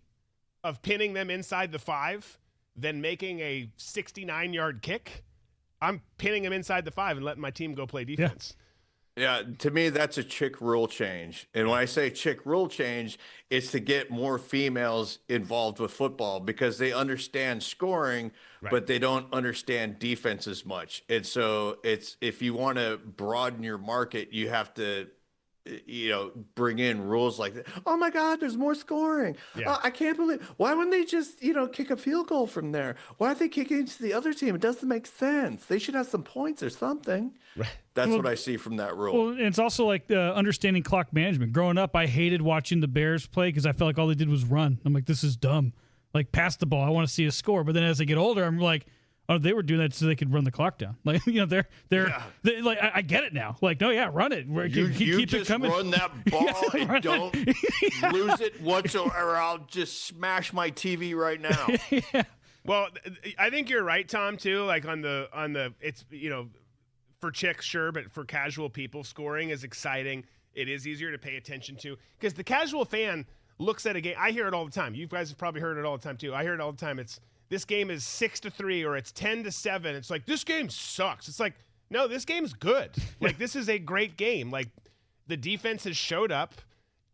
Speaker 2: of pinning them inside the 5 than making a 69-yard kick, I'm pinning them inside the 5 and letting my team go play defense.
Speaker 4: Yeah, to me, that's a chick rule change. And when I say chick rule change, it's to get more females involved with football because they understand scoring, right, but they don't understand defense as much. And so if you want to broaden your market, you have to, bring in rules like that. Oh my God, there's more scoring. Yeah. I can't believe, why wouldn't they just, kick a field goal from there? Why are they kicking into the other team? It doesn't make sense. They should have some points or something. Right. That's what I see from that rule.
Speaker 3: Well, and it's also like understanding clock management. Growing up, I hated watching the Bears play because I felt like all they did was run. I'm like, this is dumb. Like, pass the ball. I want to see a score. But then as I get older, I'm like, oh, they were doing that so they could run the clock down. Like, they're like, I get it now. Like, no, yeah, run it.
Speaker 4: You
Speaker 3: keep
Speaker 4: just
Speaker 3: it coming.
Speaker 4: Run that ball and don't lose it whatsoever. I'll just smash my TV right now.
Speaker 3: Yeah.
Speaker 2: Well, I think you're right, Tom, too. Like on the it's, for chicks, sure, but for casual people, scoring is exciting. It is easier to pay attention to because the casual fan looks at a game. I hear it all the time. You guys have probably heard it all the time too. I hear it all the time. This game is 6-3 or it's 10-7. It's like, this game sucks. It's like, no, this game's good. Like, this is a great game. Like, the defense has showed up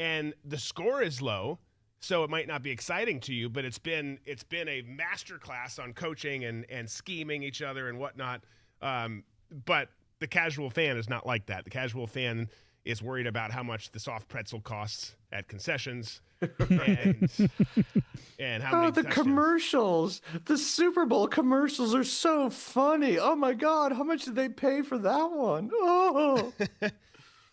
Speaker 2: and the score is low, so it might not be exciting to you, but it's been a masterclass on coaching and scheming each other and whatnot. But the casual fan is not like that. The casual fan is worried about how much the soft pretzel costs at concessions and how many
Speaker 4: the commercials, the Super Bowl commercials are so funny. Oh my God, how much did they pay for that one? Oh.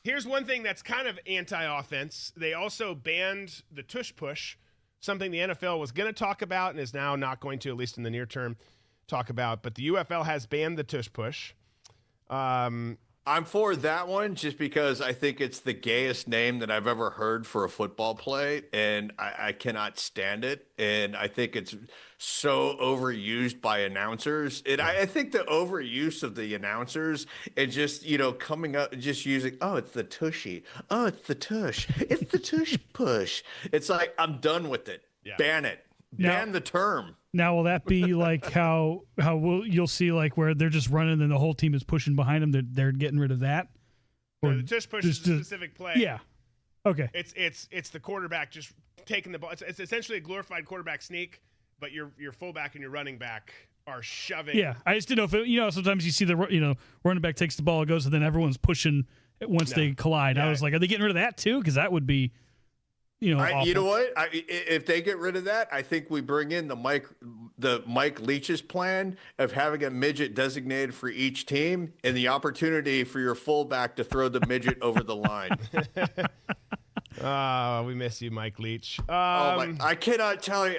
Speaker 2: Here's one thing that's kind of anti-offense. They also banned the tush push, something the NFL was going to talk about and is now not going to, at least in the near term. talk about. But the UFL has banned the tush push.
Speaker 4: I'm for that one just because I think it's the gayest name that I've ever heard for a football play, and I cannot stand it. And I think it's so overused by announcers. And I think the overuse of the announcers and just, coming up, just using, oh, it's the tushy. Oh, it's the tush. It's the tush push. It's like, I'm done with it.
Speaker 2: Yeah.
Speaker 4: Ban it. Ban the term.
Speaker 3: Now, will that be like how you'll see like where they're just running and the whole team is pushing behind them? They're getting rid of that.
Speaker 2: No, the tush push is a specific play.
Speaker 3: Yeah. Okay.
Speaker 2: It's the quarterback just taking the ball. It's essentially a glorified quarterback sneak, but your fullback and your running back are shoving.
Speaker 3: Yeah, I just didn't know if sometimes you see the running back takes the ball, it goes, and then everyone's pushing once they collide.
Speaker 2: Yeah.
Speaker 3: I was like, are they getting rid of that too? Because that would be. Awful.
Speaker 4: You know what? If they get rid of that, I think we bring in the Mike Leach's plan of having a midget designated for each team and the opportunity for your fullback to throw the midget over the line.
Speaker 2: Oh, we miss you, Mike Leach.
Speaker 4: I cannot tell you.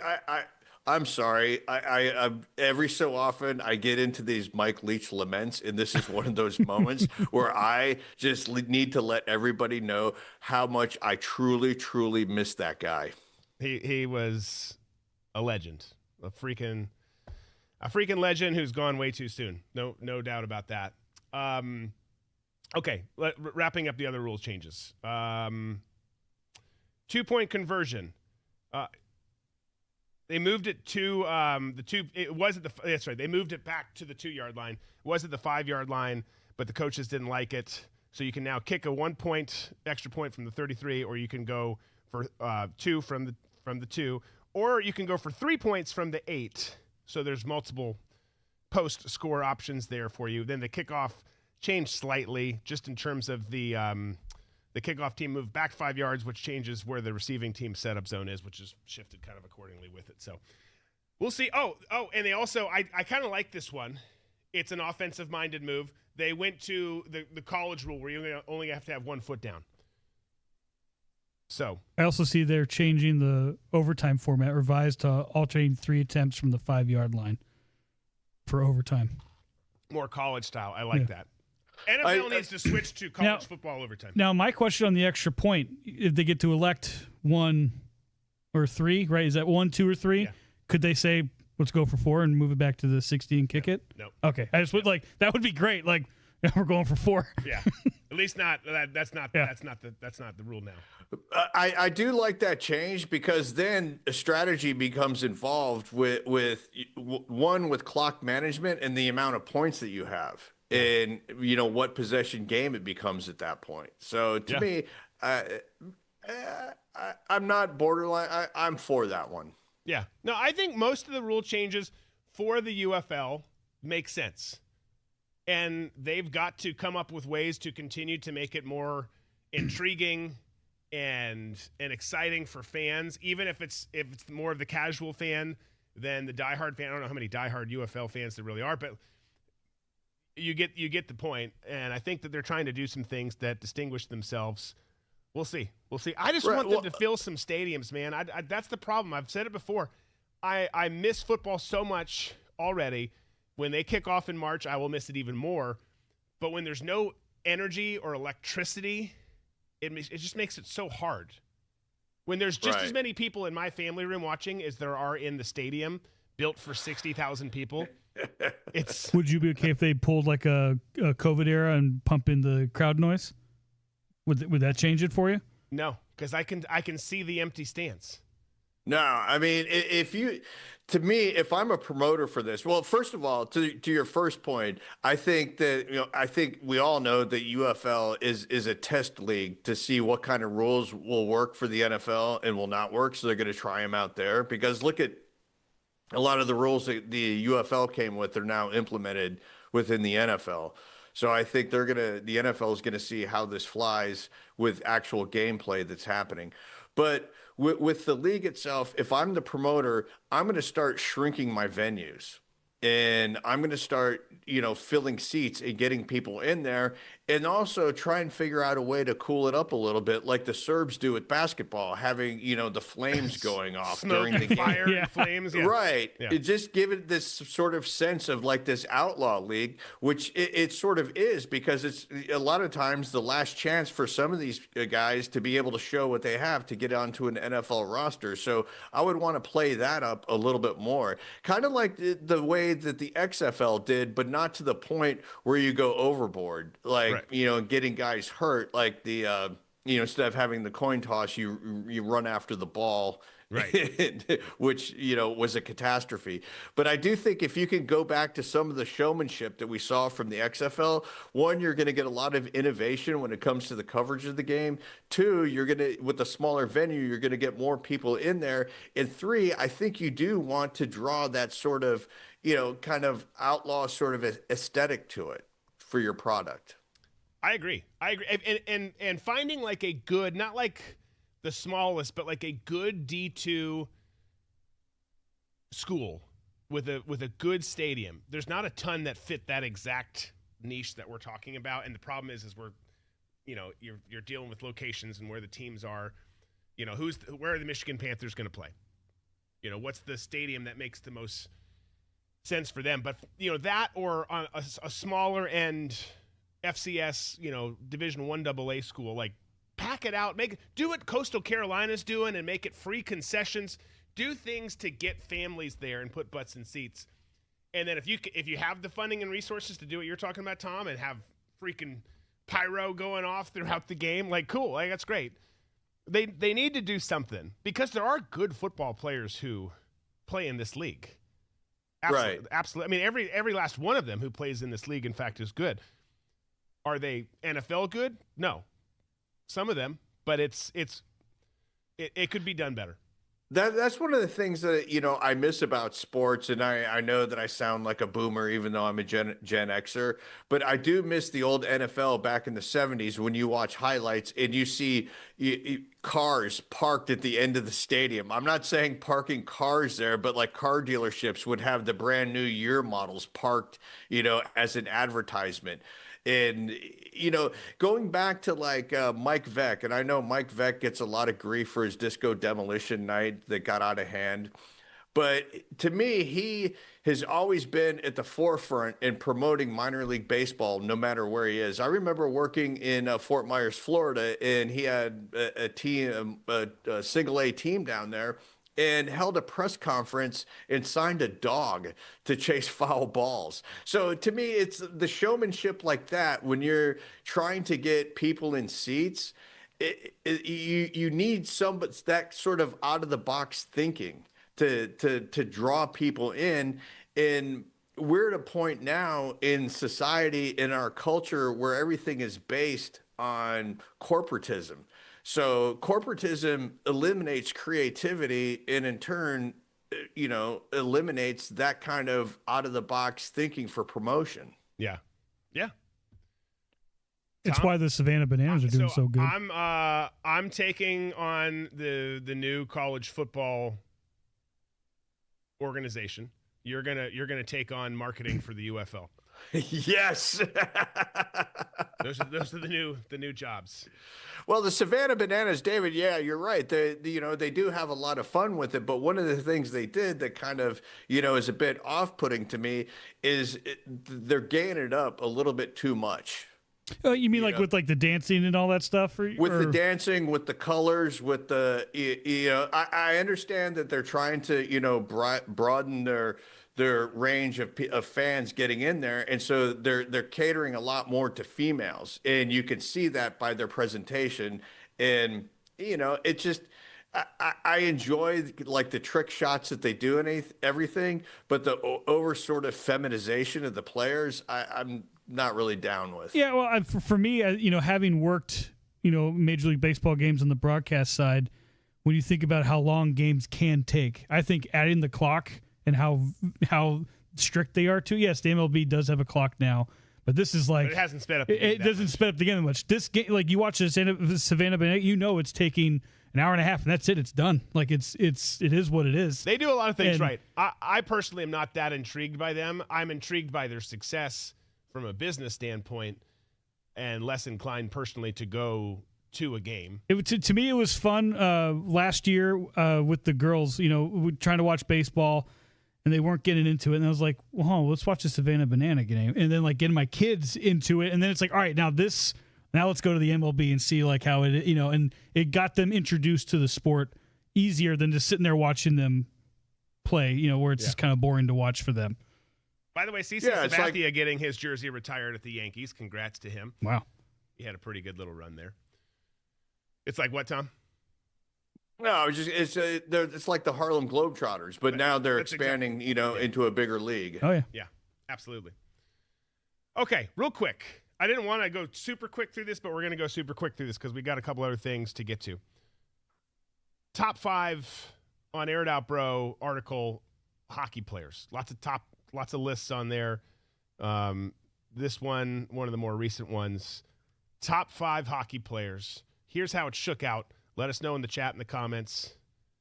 Speaker 4: I'm sorry. I every so often I get into these Mike Leach laments, and this is one of those moments where I just need to let everybody know how much I truly, truly miss that guy.
Speaker 2: He was a legend, a freaking legend who's gone way too soon. No doubt about that. Okay, wrapping up the other rules changes. 2-point conversion. They moved it to the 2. It was at the. That's right. They moved it back to the 2-yard line. It was at the 5-yard line, but the coaches didn't like it. So you can now kick a 1-point extra point from the 33, or you can go for 2 from the 2, or you can go for 3 points from the 8. So there's multiple post score options there for you. Then the kickoff changed slightly, just in terms of the kickoff team moved back 5 yards, which changes where the receiving team setup zone is, which is shifted kind of accordingly with it. So we'll see. Oh, and they also, I kind of like this one. It's an offensive-minded move. They went to the college rule where you only have to have 1 foot down. So
Speaker 3: I also see they're changing the overtime format, revised to alternating 3 attempts from the 5-yard line for overtime.
Speaker 2: More college style. I like that. NFL needs to switch to college football overtime.
Speaker 3: Now, my question on the extra point, if they get to elect 1 or 3, right? Is that 1, 2, or 3?
Speaker 2: Yeah.
Speaker 3: Could they say, let's go for 4 and move it back to the 60 and kick it?
Speaker 2: No.
Speaker 3: Okay. I just would that would be great. Like, we're going for 4.
Speaker 2: Yeah. At least not that's not the rule now.
Speaker 4: I do like that change because then a strategy becomes involved with clock management and the amount of points that you have. And what possession game it becomes at that point. So to me, I'm not borderline. I'm for that one.
Speaker 2: Yeah. No, I think most of the rule changes for the UFL make sense, and they've got to come up with ways to continue to make it more intriguing and exciting for fans, even if it's more of the casual fan than the diehard fan. I don't know how many diehard UFL fans there really are, but you get the point, and I think that they're trying to do some things that distinguish themselves. We'll see. I just want them to fill some stadiums, man. That's the problem. I've said it before. I miss football so much already. When they kick off in March, I will miss it even more. But when there's no energy or electricity, it just makes it so hard. When there's just as many people in my family room watching as there are in the stadium built for 60,000 people,
Speaker 3: Would you be okay if they pulled like a COVID era and pump in the crowd noise? Would that change it for you?
Speaker 2: No, because I can see the empty stands.
Speaker 4: No, I mean, if I'm a promoter for this, well, first of all, to your first point, I think we all know that UFL is a test league to see what kind of rules will work for the NFL and will not work. So they're going to try them out there because look at a lot of the rules that the UFL came with are now implemented within the NFL. So I think the NFL is going to see how this flies with actual gameplay that's happening. But with the league itself, if I'm the promoter, I'm going to start shrinking my venues. And I'm going to start, filling seats and getting people in there. and also try and figure out a way to cool it up a little bit, like the Serbs do with basketball, having, the flames going off
Speaker 2: Smoke
Speaker 4: during the
Speaker 2: and
Speaker 4: game.
Speaker 2: fire and flames. Yeah.
Speaker 4: Right.
Speaker 2: Yeah.
Speaker 4: It just give it this sort of sense of like this outlaw league, which it sort of is, because it's a lot of times the last chance for some of these guys to be able to show what they have to get onto an NFL roster. So I would want to play that up a little bit more, kind of like the way that the XFL did, but not to the point where you go overboard, like, right. Getting guys hurt, like the, instead of having the coin toss, you run after the ball. Right. Which, was a catastrophe. But I do think if you can go back to some of the showmanship that we saw from the XFL, one, you're going to get a lot of innovation when it comes to the coverage of the game. Two, you're going to, with a smaller venue, you're going to get more people in there. And three, I think you do want to draw that sort of, kind of outlaw sort of aesthetic to it for your product.
Speaker 2: I agree. And finding like a good, not like the smallest, but like a good D2 school with a good stadium. There's not a ton that fit that exact niche that we're talking about. And the problem is we're, you're dealing with locations and where the teams are, where are the Michigan Panthers going to play? What's the stadium that makes the most sense for them? But, that or a smaller end FCS, Division I AA school, like, pack it out, do what Coastal Carolina's doing and make it free concessions. Do things to get families there and put butts in seats. And then if you have the funding and resources to do what you're talking about, Tom, and have freaking pyro going off throughout the game, like, cool, like, that's great. They need to do something, because there are good football players who play in this league. Absolutely, right. Absolutely. I mean, every last one of them who plays in this league, in fact, is good. Are they NFL good? No. Some of them, but it could be done better.
Speaker 4: That's one of the things that, I miss about sports. And I know that I sound like a boomer, even though I'm a Gen Xer, but I do miss the old NFL back in the 70s when you watch highlights and you see cars parked at the end of the stadium. I'm not saying parking cars there, but like car dealerships would have the brand new year models parked, as an advertisement. And, going back to like Mike Vick, and I know Mike Vick gets a lot of grief for his disco demolition night that got out of hand. But to me, he has always been at the forefront in promoting minor league baseball, no matter where he is. I remember working in Fort Myers, Florida, and he had a single A team down there, and held a press conference and signed a dog to chase foul balls. So to me, it's the showmanship like that. When you're trying to get people in seats, you need that sort of out of the box thinking to draw people in. And we're at a point now in society, in our culture, where everything is based on corporatism. So corporatism eliminates creativity, and in turn, eliminates that kind of out of the box thinking for promotion.
Speaker 2: Yeah. Yeah.
Speaker 3: It's why the Savannah Bananas are doing so good.
Speaker 2: I'm taking on the new college football organization. You're gonna take on marketing for the UFL.
Speaker 4: Yes.
Speaker 2: those are the new jobs.
Speaker 4: Well, the Savannah Bananas, David, yeah, you're right. They do have a lot of fun with it. But one of the things they did that kind of, is a bit off-putting to me is they're gaying it up a little bit too much.
Speaker 3: Oh, you mean with like the dancing and all that stuff?
Speaker 4: The dancing, with the colors, with the, I understand that they're trying to, broaden their range of fans getting in there, and so they're catering a lot more to females, and you can see that by their presentation. And it just, I enjoy like the trick shots that they do and everything, but the over sort of feminization of the players, I'm not really down with.
Speaker 3: Yeah, well, for me, having worked Major League Baseball games on the broadcast side, when you think about how long games can take, I think adding the clock and how strict they are too. Yes, the MLB does have a clock now, but this is like,
Speaker 2: but it hasn't sped up.
Speaker 3: It doesn't sped up the game much. This game, like you watch the Savannah Bananas, it's taking an hour and a half, and that's it. It's done. Like it is what it is.
Speaker 2: They do a lot of things right. I personally am not that intrigued by them. I'm intrigued by their success from a business standpoint. and less inclined personally to go to a game.
Speaker 3: To me, it was fun last year with the girls, trying to watch baseball, and they weren't getting into it. And I was like, well, let's watch the Savannah Banana game. And then, getting my kids into it. And then it's like, all right, now let's go to the MLB and see, how it, and it got them introduced to the sport easier than just sitting there watching them play, where it's just kind of boring to watch for them.
Speaker 2: By the way, CC Sabathia getting his jersey retired at the Yankees. Congrats to him.
Speaker 3: Wow.
Speaker 2: He had a pretty good little run there. It's like what, Tom?
Speaker 4: No, it's like the Harlem Globetrotters, but now they're expanding, into a bigger league.
Speaker 3: Oh, yeah.
Speaker 2: Yeah, absolutely. Okay, real quick. I didn't want to go super quick through this, but we're going to go super quick through this because we got a couple other things to get to. Top 5 on Air It Out Bro article, hockey players. Lots of lists on there. This one of the more recent ones. Top 5 hockey players. Here's how it shook out. Let us know in the chat in the comments.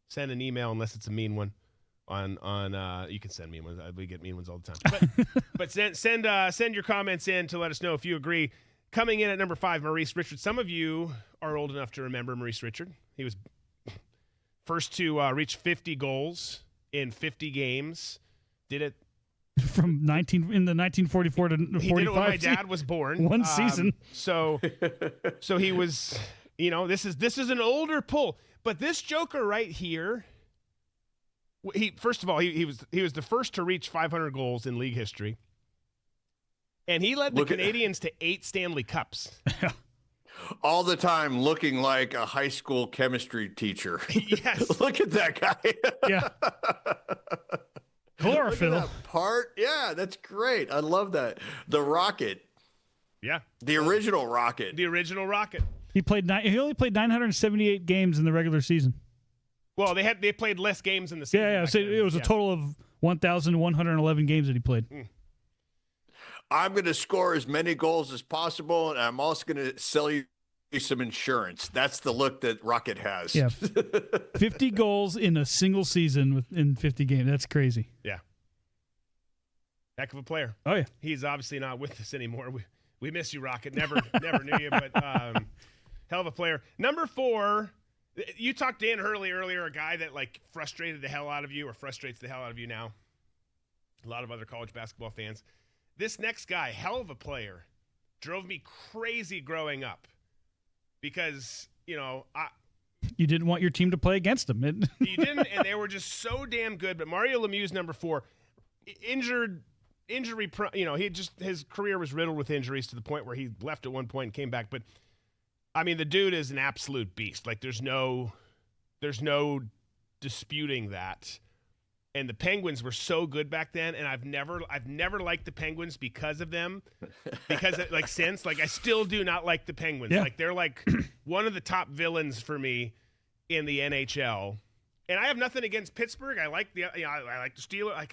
Speaker 2: Send an email unless it's a mean one. You can send mean ones. We get mean ones all the time. But send your comments in to let us know if you agree. Coming in at number 5, Maurice Richard. Some of you are old enough to remember Maurice Richard. He was first to reach 50 goals in 50 games. Did it
Speaker 3: from 1944 to 45.
Speaker 2: He did it when my dad was born.
Speaker 3: One season.
Speaker 2: So he was. This is an older pull, but this joker right here. First of all, he was the first to reach 500 goals in league history, and he led the Canadians to 8 Stanley Cups.
Speaker 4: All the time looking like a high school chemistry teacher.
Speaker 2: Yes.
Speaker 4: Look at that guy.
Speaker 3: Yeah. Chlorophyll.
Speaker 4: Look at that part. Yeah, that's great. I love that. The Rocket.
Speaker 2: Yeah.
Speaker 4: The original Rocket.
Speaker 2: The original Rocket.
Speaker 3: He only played 978 games in the regular season.
Speaker 2: Well, they played less games in the season.
Speaker 3: Yeah. So it was a total of 1,111 games that he played.
Speaker 4: I'm going to score as many goals as possible, and I'm also going to sell you some insurance. That's the look that Rocket has.
Speaker 3: Yeah. 50 goals in a single season in 50 games. That's crazy.
Speaker 2: Yeah. Heck of a player.
Speaker 3: Oh, yeah.
Speaker 2: He's obviously not with us anymore. We miss you, Rocket. Never knew you, but hell of a player. Number 4, you talked to Dan Hurley earlier, a guy that frustrated the hell out of you or frustrates the hell out of you now. A lot of other college basketball fans. This next guy, hell of a player, drove me crazy growing up because, you
Speaker 3: didn't want your team to play against him.
Speaker 2: You didn't, and they were just so damn good. But Mario Lemieux's number 4, injury, his career was riddled with injuries to the point where he left at one point and came back. But I mean, the dude is an absolute beast. There's no disputing that. And the Penguins were so good back then, and I've never liked the Penguins because of them. Because I still do not like the Penguins.
Speaker 3: Yeah.
Speaker 2: They're one of the top villains for me in the NHL. And I have nothing against Pittsburgh. I like the Steelers.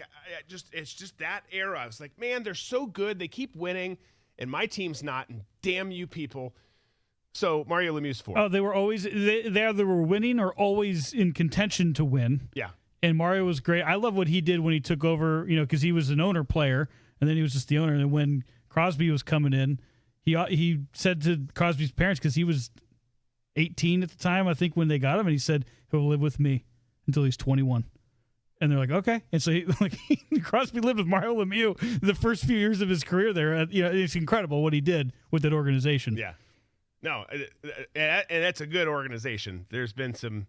Speaker 2: It's just that era. I was like, man, they're so good. They keep winning, and my team's not. And damn you people. So Mario Lemieux's 4.
Speaker 3: Oh, they were always they either were winning or always in contention to win.
Speaker 2: Yeah.
Speaker 3: And Mario was great. I love what he did when he took over, because he was an owner player, and then he was just the owner. And when Crosby was coming in, he said to Crosby's parents, because he was 18 at the time, I think, when they got him, and he said, he'll live with me until he's 21. And they're like, okay. And so Crosby lived with Mario Lemieux the first few years of his career there. It's incredible what he did with that organization.
Speaker 2: Yeah. No, and that's a good organization. There's been some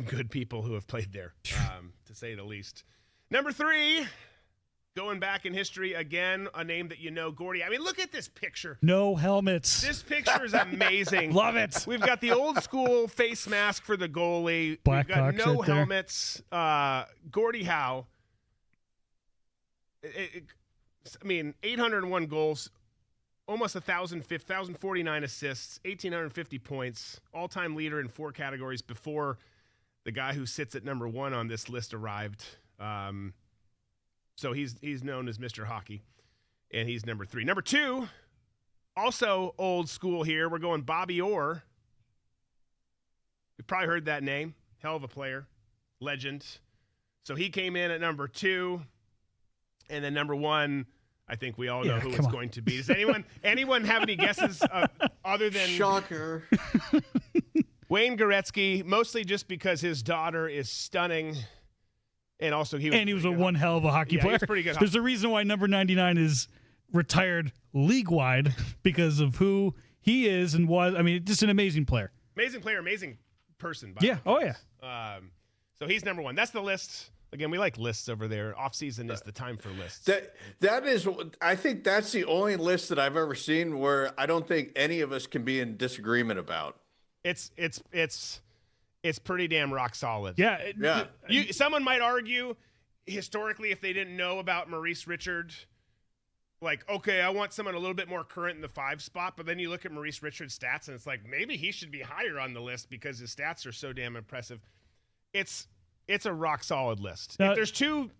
Speaker 2: good people who have played there, to say the least. Number 3, going back in history again, a name that Gordy. I mean, look at this picture.
Speaker 3: No helmets.
Speaker 2: This picture is amazing.
Speaker 3: Love it.
Speaker 2: We've got the old school face mask for the goalie.
Speaker 3: Black
Speaker 2: We've got
Speaker 3: Hawks
Speaker 2: no
Speaker 3: right there.
Speaker 2: helmets. Gordie Howe. 801 goals, almost 1,049 assists, 1,850 points, all-time leader in 4 categories before the guy who sits at number 1 on this list arrived. So he's known as Mr. Hockey, and he's number 3. Number 2, also old school here. We're going Bobby Orr. You've probably heard that name. Hell of a player. Legend. So he came in at number 2. And then number 1, I think we all know
Speaker 3: Yeah,
Speaker 2: who
Speaker 3: come
Speaker 2: it's
Speaker 3: on.
Speaker 2: going to be. Does anyone have any guesses other than
Speaker 4: Shocker.
Speaker 2: Wayne Gretzky? Mostly just because his daughter is stunning, and also he was
Speaker 3: a one hell of a hockey
Speaker 2: Yeah, he
Speaker 3: player.
Speaker 2: was pretty good
Speaker 3: There's a reason why number 99 is retired league wide because of who he is and was. I mean, just an amazing player.
Speaker 2: amazing player, amazing person. By
Speaker 3: Yeah.
Speaker 2: the way.
Speaker 3: Oh yeah.
Speaker 2: So he's number one. That's the list. Again, we like lists over there. Off season is the time for lists.
Speaker 4: That is, I think that's the only list that I've ever seen where I don't think any of us can be in disagreement about.
Speaker 2: It's pretty damn rock solid.
Speaker 3: Yeah.
Speaker 4: Yeah.
Speaker 2: Someone might argue historically if they didn't know about Maurice Richard, like, okay, I want someone a little bit more current in the 5 spot, but then you look at Maurice Richard's stats and it's like maybe he should be higher on the list because his stats are so damn impressive. It's a rock solid list. If there's 2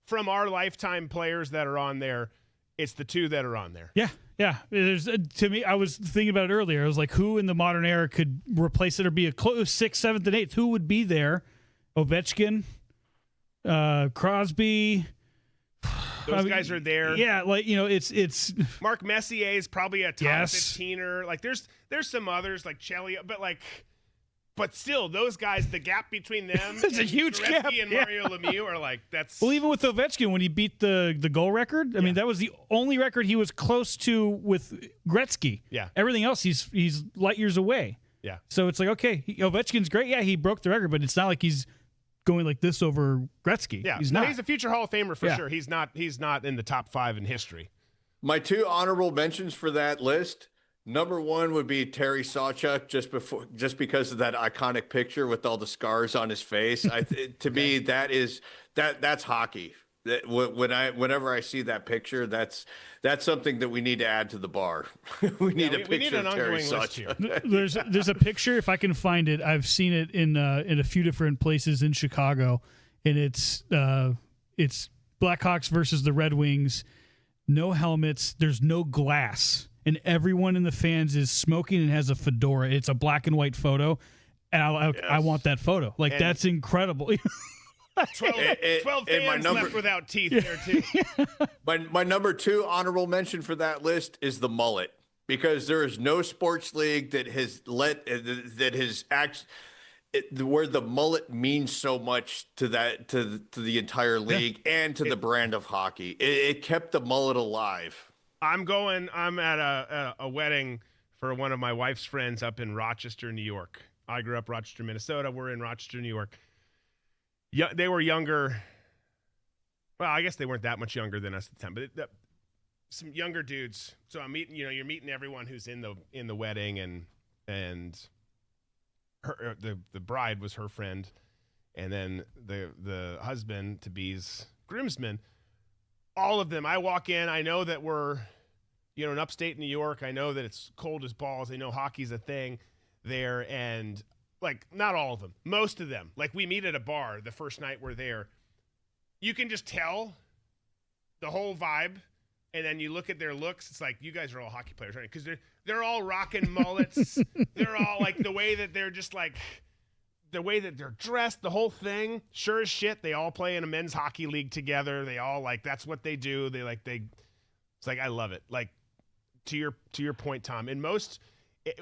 Speaker 2: from our lifetime players that are on there, it's the 2 that are on there.
Speaker 3: Yeah. Yeah. There's to me, I was thinking about it earlier. I was like, who in the modern era could replace it or be a close 6th, 7th, and 8th? Who would be there? Ovechkin, Crosby.
Speaker 2: Those guys are there.
Speaker 3: Yeah, like it's
Speaker 2: Mark Messier is probably a top
Speaker 3: Yes.
Speaker 2: 15er. Like there's some others like Chelly, but still those guys, the gap between them
Speaker 3: It's a
Speaker 2: and
Speaker 3: huge
Speaker 2: Gretzky
Speaker 3: gap,
Speaker 2: and
Speaker 3: yeah.
Speaker 2: Mario Lemieux are like that's
Speaker 3: well, even with Ovechkin when he beat the goal record. I mean, that was the only record he was close to with Gretzky.
Speaker 2: Yeah.
Speaker 3: Everything else, he's light years away.
Speaker 2: yeah.
Speaker 3: So it's like, okay, Ovechkin's great. Yeah, he broke the record, but it's not like he's going like this over Gretzky.
Speaker 2: Yeah.
Speaker 3: He's
Speaker 2: No,
Speaker 3: not.
Speaker 2: he's a future Hall of Famer for
Speaker 3: Yeah.
Speaker 2: sure. He's not in the top 5 in history.
Speaker 4: My 2 honorable mentions for that list. Number 1 would be Terry Sawchuk, just because of that iconic picture with all the scars on his face. To me, that's hockey. Whenever I see that picture, that's something that we need to add to the bar. we need a
Speaker 2: we need
Speaker 4: picture
Speaker 2: an
Speaker 4: of Terry
Speaker 2: ongoing list here.
Speaker 4: Sawchuk.
Speaker 3: There's a picture, if I can find it. I've seen it in a few different places in Chicago, and it's Blackhawks versus the Red Wings. No helmets. There's no glass, and everyone in the fans is smoking and has a fedora. It's a black and white photo, and I want that photo. Like
Speaker 2: And-
Speaker 3: that's incredible.
Speaker 2: 12
Speaker 4: and my
Speaker 2: fans
Speaker 4: number-
Speaker 2: left without teeth there too.
Speaker 4: My number 2 honorable mention for that list is the mullet, because there is no sports league that has where the mullet means so much to the entire league and to the brand of hockey. It kept the mullet alive.
Speaker 2: I'm at a wedding for one of my wife's friends up in Rochester, New York. I grew up Rochester, Minnesota. We're in Rochester, New York. Yeah, they were younger. Well, I guess they weren't that much younger than us at the time, but some younger dudes. So I'm meeting, you're meeting everyone who's in the wedding, and her the bride was her friend, and then the husband to be's groomsmen. All of them. I walk in. I know that we're, in upstate New York. I know that it's cold as balls. I know hockey's a thing there, and like not all of them, most of them. Like we meet at a bar the first night we're there. You can just tell the whole vibe, and then you look at their looks. It's like you guys are all hockey players, right? Because they're all rocking mullets. They're all like the way that they're just like the way that they're dressed, the whole thing. Sure as shit, they all play in a men's hockey league together. They all like that's what they do. It's like I love it. Like to your point, Tom. In most,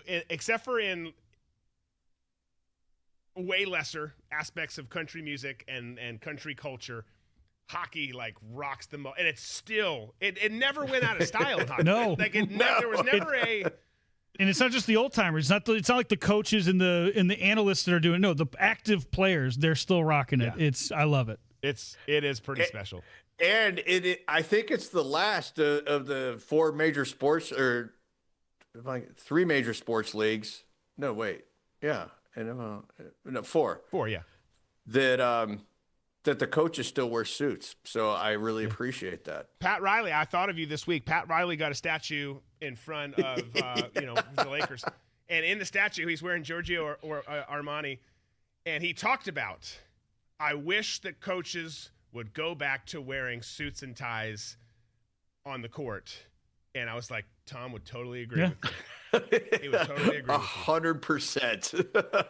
Speaker 2: except for in way lesser aspects of country music and country culture, hockey like rocks the most, and it's still it never went out of style in hockey.
Speaker 3: No.
Speaker 2: There was never a.
Speaker 3: And it's not just the old timers. It's not like the coaches and the analysts that are doing. No, the active players, they're still rocking it.
Speaker 2: Yeah.
Speaker 3: I love it.
Speaker 2: It is pretty special.
Speaker 4: And I think it's the last of the 4 major sports, or like 3 major sports leagues. No, wait, yeah, and no 4.
Speaker 2: 4, yeah.
Speaker 4: That the coaches still wear suits. So I really appreciate that.
Speaker 2: Pat Riley, I thought of you this week. Pat Riley got a statue in front of the Lakers, and in the statue he's wearing Giorgio or Armani, and he talked about, I wish that coaches would go back to wearing suits and ties on the court. And I was like, Tom would totally agree with me. He would totally agree with me.
Speaker 4: 100%.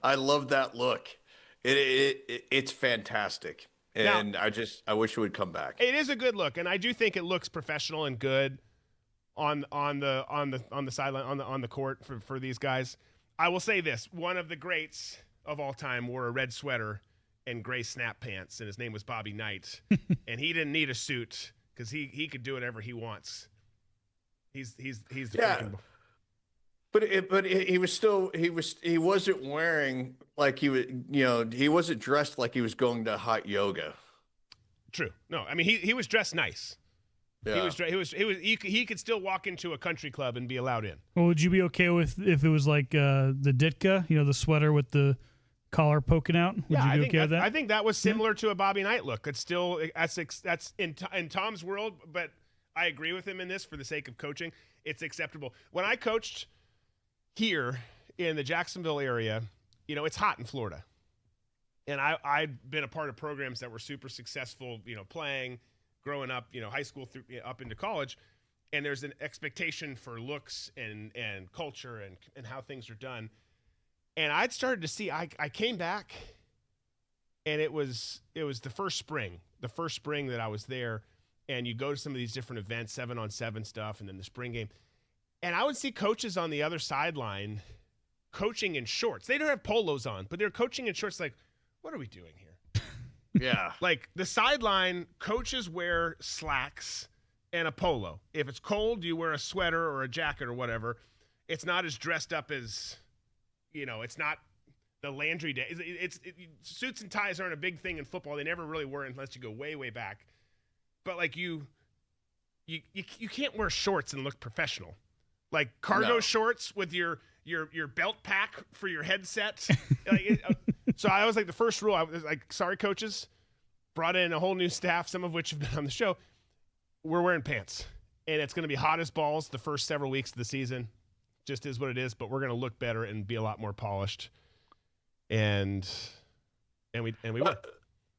Speaker 4: I love that look. It's fantastic. And I wish it would come back.
Speaker 2: It is a good look, and I do think it looks professional and good on the sideline, on the court for these guys. I will say this: one of the greats of all time wore a red sweater and gray snap pants, and his name was Bobby Knight, and he didn't need a suit because he could do whatever he wants. He's the freaking.
Speaker 4: But he wasn't wearing like he wasn't dressed like he was going to hot yoga.
Speaker 2: True. No, I mean he was dressed nice.
Speaker 4: Yeah.
Speaker 2: He could still walk into a country club and be allowed in.
Speaker 3: Well, would you be okay with if it was like the Ditka, the sweater with the collar poking out? Would you be okay with that?
Speaker 2: I think that was similar to a Bobby Knight look. It's still that's in Tom's world, but I agree with him in this for the sake of coaching. It's acceptable. When I coached here in the Jacksonville area, it's hot in Florida, and I'd been a part of programs that were super successful, playing. Growing up, high school through up into college, and there's an expectation for looks and culture and how things are done. And I'd started to see, I came back, and it was the first spring that I was there, and you go to some of these different events, 7-on-7 stuff, and then the spring game, and I would see coaches on the other sideline coaching in shorts. They don't have polos on, but they're coaching in shorts. Like, what are we doing here?
Speaker 4: Yeah.
Speaker 2: Like the sideline, coaches wear slacks and a polo. If it's cold, you wear a sweater or a jacket or whatever. It's not as dressed up as, it's not the Landry day. Suits and ties aren't a big thing in football. They never really were unless you go way, way back. But like you can't wear shorts and look professional. Like cargo shorts with your belt pack for your headset. So I was like, the first rule, I was like, sorry, coaches, brought in a whole new staff, some of which have been on the show. We're wearing pants, and it's going to be hot as balls the first several weeks of the season. Just is what it is, but we're going to look better and be a lot more polished. And we won.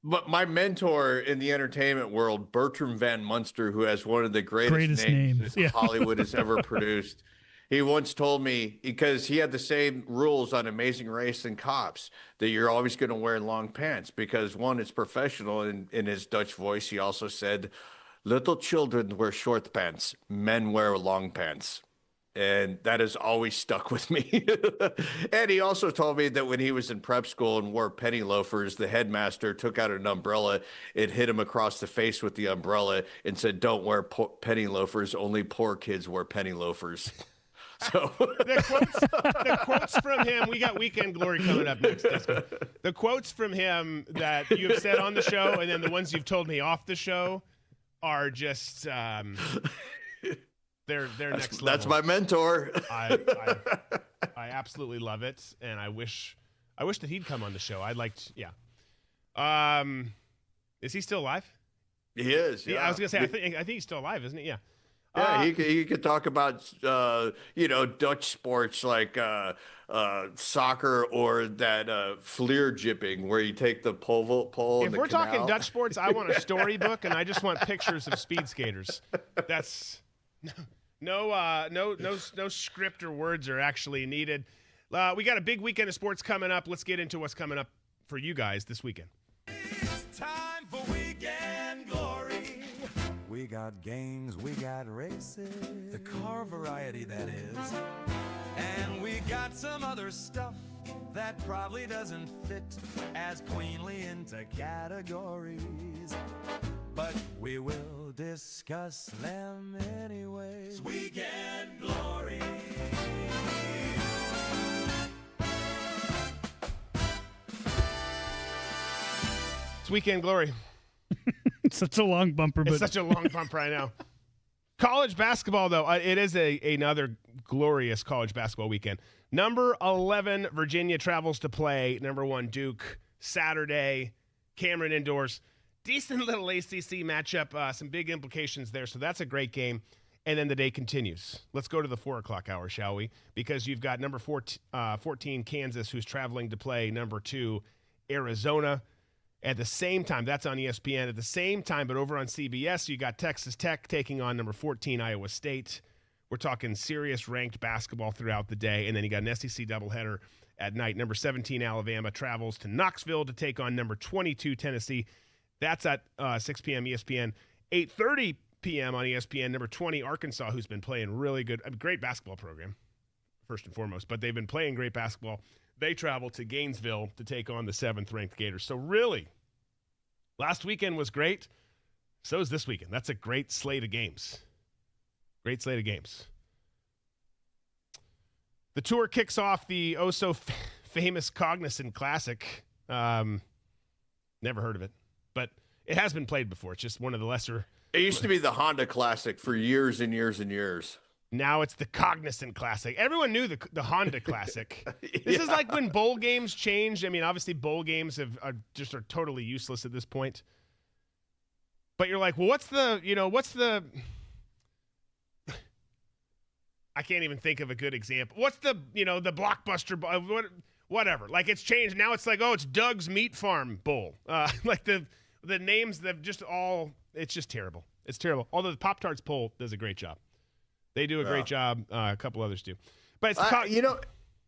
Speaker 4: But my mentor in the entertainment world, Bertram Van Munster, who has one of the greatest names Hollywood has ever produced, he once told me, because he had the same rules on Amazing Race and Cops, that you're always going to wear long pants because, one, it's professional. In his Dutch voice, he also said, little children wear short pants, men wear long pants. And that has always stuck with me. And he also told me that when he was in prep school and wore penny loafers, the headmaster took out an umbrella and hit him across the face with the umbrella and said, don't wear penny loafers. Only poor kids wear penny loafers. So
Speaker 2: the quotes from him, we got Weekend Glory coming up next. The quotes from him that you have said on the show and then the ones you've told me off the show are just they're next level. That's
Speaker 4: my mentor.
Speaker 2: I absolutely love it, and I wish that he'd come on the show. Is he still alive?
Speaker 4: He is. Yeah.
Speaker 2: I was gonna say I think he's still alive, isn't he? Yeah.
Speaker 4: Yeah, he could talk about Dutch sports like soccer or that vleerjipping where you take the pole.
Speaker 2: If we're talking Dutch sports, I want a storybook and I just want pictures of speed skaters. That's no script or words are actually needed. We got a big weekend of sports coming up. Let's get into what's coming up for you guys this weekend.
Speaker 1: It's time for Weekend Glory. We got games, we got races. The car variety, that is. And we got some other stuff that probably doesn't fit as cleanly into categories. But we will discuss them anyways. Weekend Glory.
Speaker 2: It's Weekend Glory.
Speaker 3: It's such a long bumper, but
Speaker 2: it's such a long bumper, I know. College basketball, though, it is another glorious college basketball weekend. Number 11, Virginia travels to play number 1, Duke, Saturday, Cameron indoors. Decent little ACC matchup, some big implications there, so that's a great game. And then the day continues. Let's go to the 4 o'clock hour, shall we? Because you've got number 14, Kansas, who's traveling to play number 2, Arizona. At the same time, that's on ESPN. At the same time, but over on CBS, you got Texas Tech taking on number 14, Iowa State. We're talking serious ranked basketball throughout the day. And then you got an SEC doubleheader at night. Number 17, Alabama, travels to Knoxville to take on number 22, Tennessee. That's at 6 p.m. ESPN. 8:30 p.m. on ESPN, number 20, Arkansas, who's been playing really good, great basketball program, first and foremost, but they've been playing great basketball. They travel to Gainesville to take on the 7th-ranked Gators. So really, last weekend was great. So is this weekend. That's a great slate of games. Great slate of games. The tour kicks off the famous Cognizant Classic. Never heard of it, but it has been played before. It's just one of the lesser.
Speaker 4: It used to be the Honda Classic for years and years and years.
Speaker 2: Now it's the Cognizant Classic. Everyone knew the Honda Classic. This is like when bowl games changed. I mean, obviously bowl games are totally useless at this point. But you're like, well, what's the I can't even think of a good example. What's the blockbuster whatever. Like it's changed. Now it's like, oh, it's Doug's Meat Farm Bowl. Like the names that just all, it's just terrible. It's terrible. Although the Pop-Tarts poll does a great job. They do a great job. A couple others do. But it's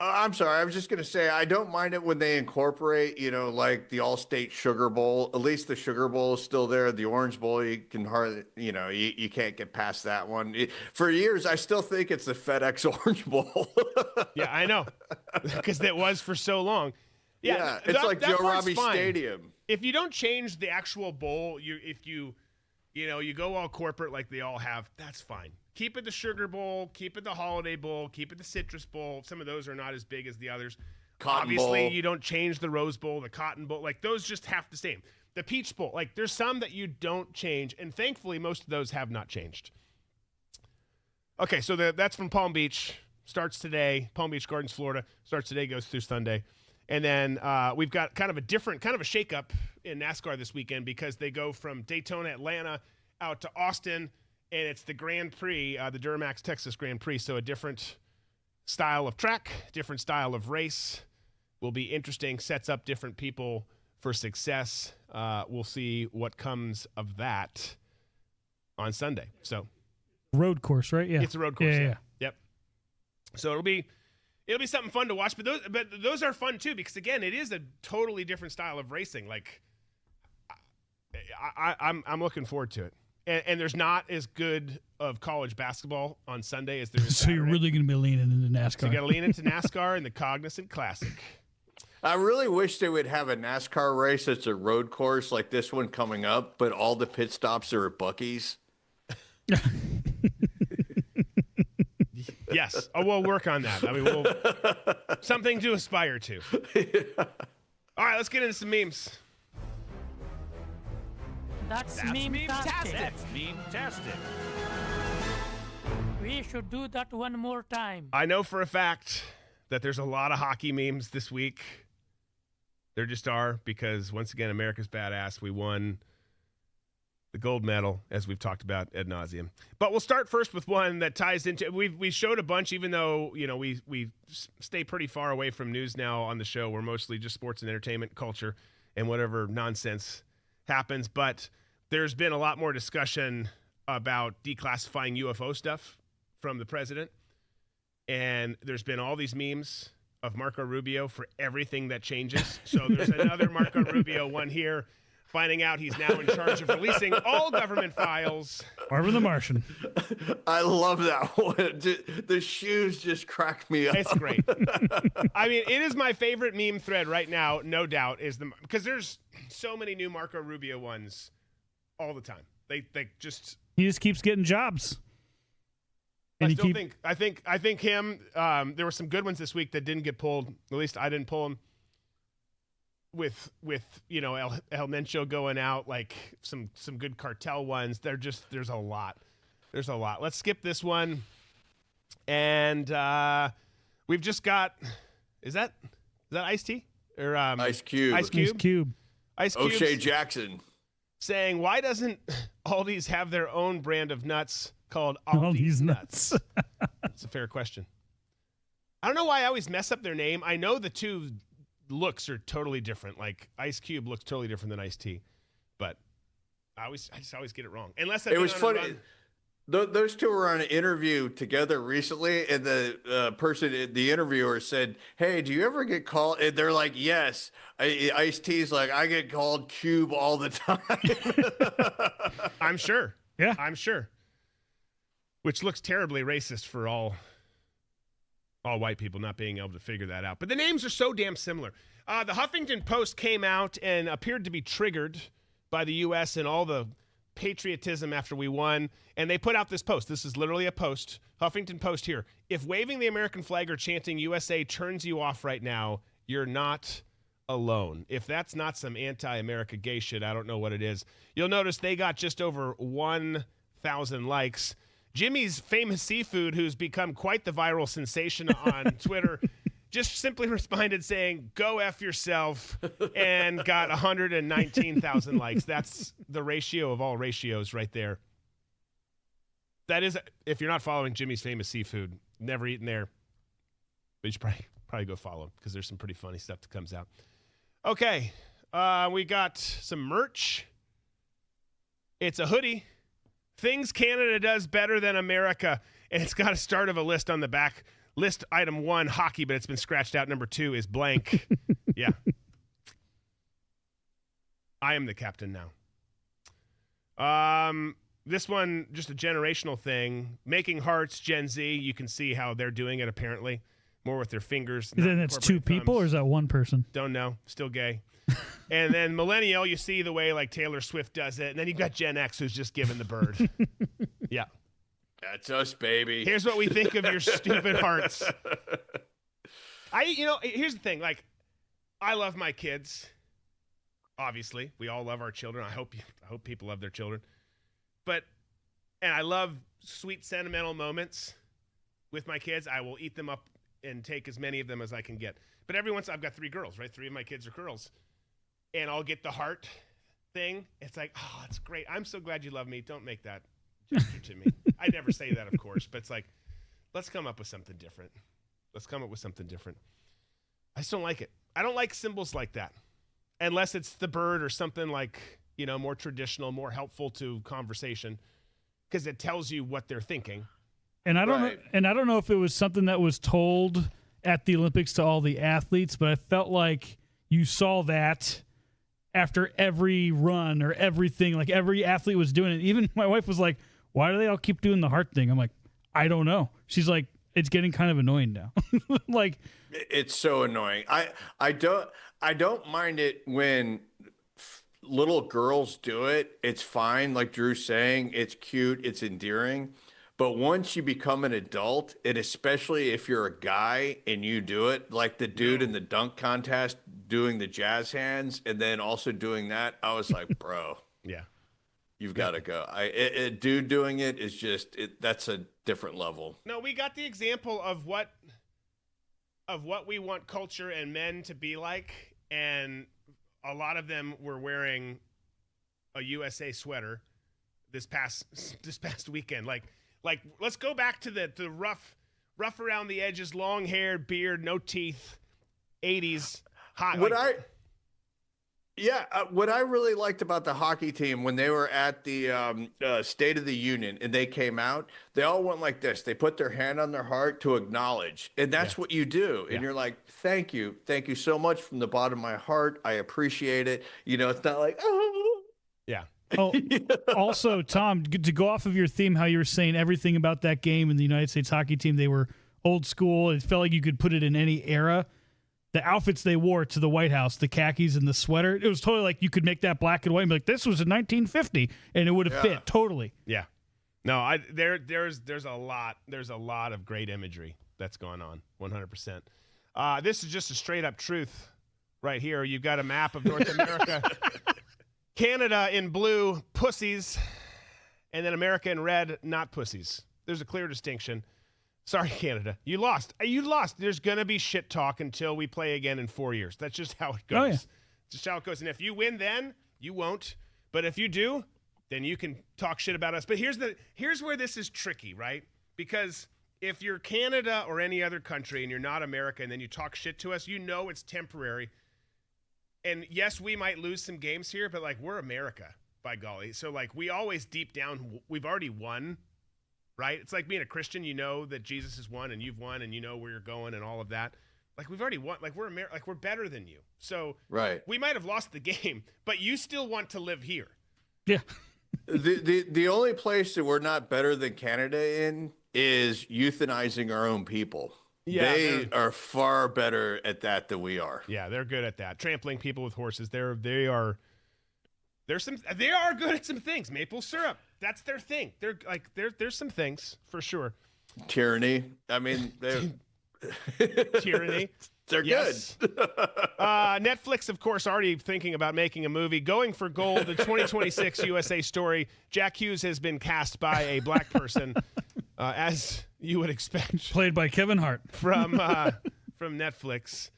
Speaker 4: I'm sorry. I was just going to say, I don't mind it when they incorporate, like the All-State Sugar Bowl. At least the Sugar Bowl is still there. The Orange Bowl, you can hardly, you can't get past that one. For years, I still think it's the FedEx Orange Bowl.
Speaker 2: Yeah, I know. Because it was for so long.
Speaker 4: Yeah, it's like Joe Robbie Stadium.
Speaker 2: If you don't change the actual bowl, if you go all corporate like they all have, that's fine. Keep it the Sugar Bowl, keep it the Holiday Bowl, keep it the Citrus Bowl. Some of those are not as big as the others. Obviously, you don't change the Rose Bowl, the Cotton Bowl. Like, those just have the same. The Peach Bowl, like, there's some that you don't change, and thankfully, most of those have not changed. Okay, so that's from Palm Beach. Starts today. Palm Beach Gardens, Florida. Starts today, goes through Sunday. And then we've got kind of a shakeup in NASCAR this weekend because they go from Daytona, Atlanta, out to Austin, and it's the Grand Prix, the Duramax Texas Grand Prix. So a different style of track, different style of race will be interesting, sets up different people for success. We'll see what comes of that on Sunday. So
Speaker 3: road course, right? Yeah.
Speaker 2: It's a road course.
Speaker 3: Yeah.
Speaker 2: Yep. So it'll be something fun to watch, but those are fun too, because again, it is a totally different style of racing. Like I'm looking forward to it. And there's not as good of college basketball on Sunday as there is
Speaker 3: So you're really going to be leaning into NASCAR.
Speaker 2: So you got to lean into NASCAR and the Cognizant Classic.
Speaker 4: I really wish they would have a NASCAR race that's a road course like this one coming up, but all the pit stops are at Buc-ee's.
Speaker 2: Yes. Oh, we'll work on that. I mean, something to aspire to. All right, let's get into some memes.
Speaker 7: That's meme-tastic.
Speaker 6: That's meme-tastic.
Speaker 7: We should do that one more time.
Speaker 2: I know for a fact that there's a lot of hockey memes this week. There just are, because once again, America's badass. We won the gold medal, as we've talked about ad nauseum. But we'll start first with one that ties into. We showed a bunch, even though we stay pretty far away from news now on the show. We're mostly just sports and entertainment, culture, and whatever nonsense happens. But there's been a lot more discussion about declassifying UFO stuff from the president, and there's been all these memes of Marco Rubio for everything that changes. So there's another Marco Rubio one here, finding out he's now in charge of releasing all government files.
Speaker 3: Marvin the Martian.
Speaker 4: I love that one. The shoes just crack me up.
Speaker 2: It's great. I mean, it is my favorite meme thread right now, no doubt, because there's so many new Marco Rubio ones all the time. They just
Speaker 3: He just keeps getting jobs. And
Speaker 2: I think him. There were some good ones this week that didn't get pulled. At least I didn't pull them. With El Mencho going out, like some good cartel ones. There's a lot. Let's skip this one, and we've just got. Is that Ice-T or
Speaker 4: Ice Cube?
Speaker 3: Ice Cube.
Speaker 4: O'Shea Jackson
Speaker 2: saying, why doesn't Aldi's have their own brand of nuts called
Speaker 3: Aldi's Nuts?
Speaker 2: That's a fair question. I don't know why I always mess up their name. I know the two looks are totally different. Like Ice Cube looks totally different than Ice-T, but I just always get it wrong. Unless
Speaker 4: it was funny. Those two were on an interview together recently, and the interviewer said, "Hey, do you ever get called?" And they're like, "Yes." Ice-T's like, "I get called Cube all the time."
Speaker 2: I'm sure.
Speaker 3: Yeah.
Speaker 2: I'm sure. Which looks terribly racist for all white people not being able to figure that out. But the names are so damn similar. The Huffington Post came out and appeared to be triggered by the U.S. and all the patriotism after we won, and they put out this post. This is literally a post. Huffington Post here. If waving the American flag or chanting USA turns you off right now, you're not alone. If that's not some anti-America gay shit, I don't know what it is. You'll notice they got just over 1,000 likes. Jimmy's Famous Seafood, who's become quite the viral sensation on Twitter, just simply responded saying, "Go F yourself," and got 119,000 likes. That's the ratio of all ratios right there. That is, if you're not following Jimmy's Famous Seafood, never eaten there, but you should probably go follow him because there's some pretty funny stuff that comes out. Okay, we got some merch. It's a hoodie. Things Canada does better than America, and it's got a start of a list on the back. List item 1, hockey, but it's been scratched out. Number 2 is blank. Yeah. I am the captain now. This one, just a generational thing. Making hearts, Gen Z. You can see how they're doing it, apparently. More with their fingers.
Speaker 3: Then it's 2 people, or is that 1 person?
Speaker 2: Don't know. Still gay. And then millennial, you see the way like Taylor Swift does it. And then you've got Gen X who's just giving the bird. Yeah.
Speaker 4: That's us, baby.
Speaker 2: Here's what we think of your stupid hearts. Here's the thing. Like, I love my kids. Obviously, we all love our children. I hope people love their children. And I love sweet, sentimental moments with my kids. I will eat them up and take as many of them as I can get. But every once I've got 3 girls, right? 3 of my kids are girls. And I'll get the heart thing. It's like, oh, it's great. I'm so glad you love me. Don't make that gesture to me. I never say that, of course, but it's like, let's come up with something different. I just don't like it. I don't like symbols like that. Unless it's the bird or something like, more traditional, more helpful to conversation, because it tells you what they're thinking.
Speaker 3: And I don't know if it was something that was told at the Olympics to all the athletes, but I felt like you saw that after every run or everything, like every athlete was doing it. Even my wife was like, "Why do they all keep doing the heart thing?" I'm like, "I don't know." She's like, "It's getting kind of annoying now." Like,
Speaker 4: it's so annoying. I don't mind it when little girls do it. It's fine. Like Drew's saying, it's cute, it's endearing. But once you become an adult, and especially if you're a guy and you do it, like the dude in the dunk contest doing the jazz hands and then also doing that, I was like, bro,
Speaker 2: yeah,
Speaker 4: you've got to go. A dude doing it is just that's a different level.
Speaker 2: No, we got the example of what we want culture and men to be like, and a lot of them were wearing a USA sweater this past weekend. Like, let's go back to the rough around the edges, long hair, beard, no teeth, 80s hot.
Speaker 4: What I really liked about the hockey team when they were at the State of the Union and they came out, they all went like this. They put their hand on their heart to acknowledge, and that's what you do. And you're like, thank you so much from the bottom of my heart. I appreciate it. It's not like, oh.
Speaker 2: Yeah.
Speaker 3: Oh, also, Tom, to go off of your theme, how you were saying everything about that game and the United States hockey team, they were old school. It felt like you could put it in any era. The outfits they wore to the White House, the khakis and the sweater, it was totally like you could make that black and white and be like, this was in 1950, and it would have fit totally.
Speaker 2: Yeah. No, there's a lot of great imagery that's going on, 100%. This is just a straight up truth right here. You've got a map of North America. Canada in blue, pussies, and then America in red, not pussies. There's a clear distinction. Sorry, Canada. You lost. There's going to be shit talk until we play again in 4 years. That's just how it goes.
Speaker 3: Oh, yeah.
Speaker 2: It's just how it goes. And if you win then, you won't. But if you do, then you can talk shit about us. But here's where this is tricky, right? Because if you're Canada or any other country and you're not America and then you talk shit to us, it's temporary. And yes, we might lose some games here, but we're America, by golly. So we always deep down, we've already won right? It's like being a Christian. You know that Jesus has won and you've won and you know where you're going and all of that. Like we've already won. Like we're better than you. So we might have lost the game, but you still want to live here.
Speaker 3: Yeah.
Speaker 4: The only place that we're not better than Canada in is euthanizing our own people.
Speaker 2: Yeah,
Speaker 4: they are far better at that than we are.
Speaker 2: Yeah, they're good at that. Trampling people with horses. They are good at some things. Maple syrup. That's their thing. There's some things for sure.
Speaker 4: Tyranny. I mean,
Speaker 2: tyranny.
Speaker 4: They're good.
Speaker 2: Netflix, of course, already thinking about making a movie. Going for Gold, the 2026 USA story. Jack Hughes has been cast by a black person, as you would expect.
Speaker 3: Played by Kevin Hart.
Speaker 2: From Netflix.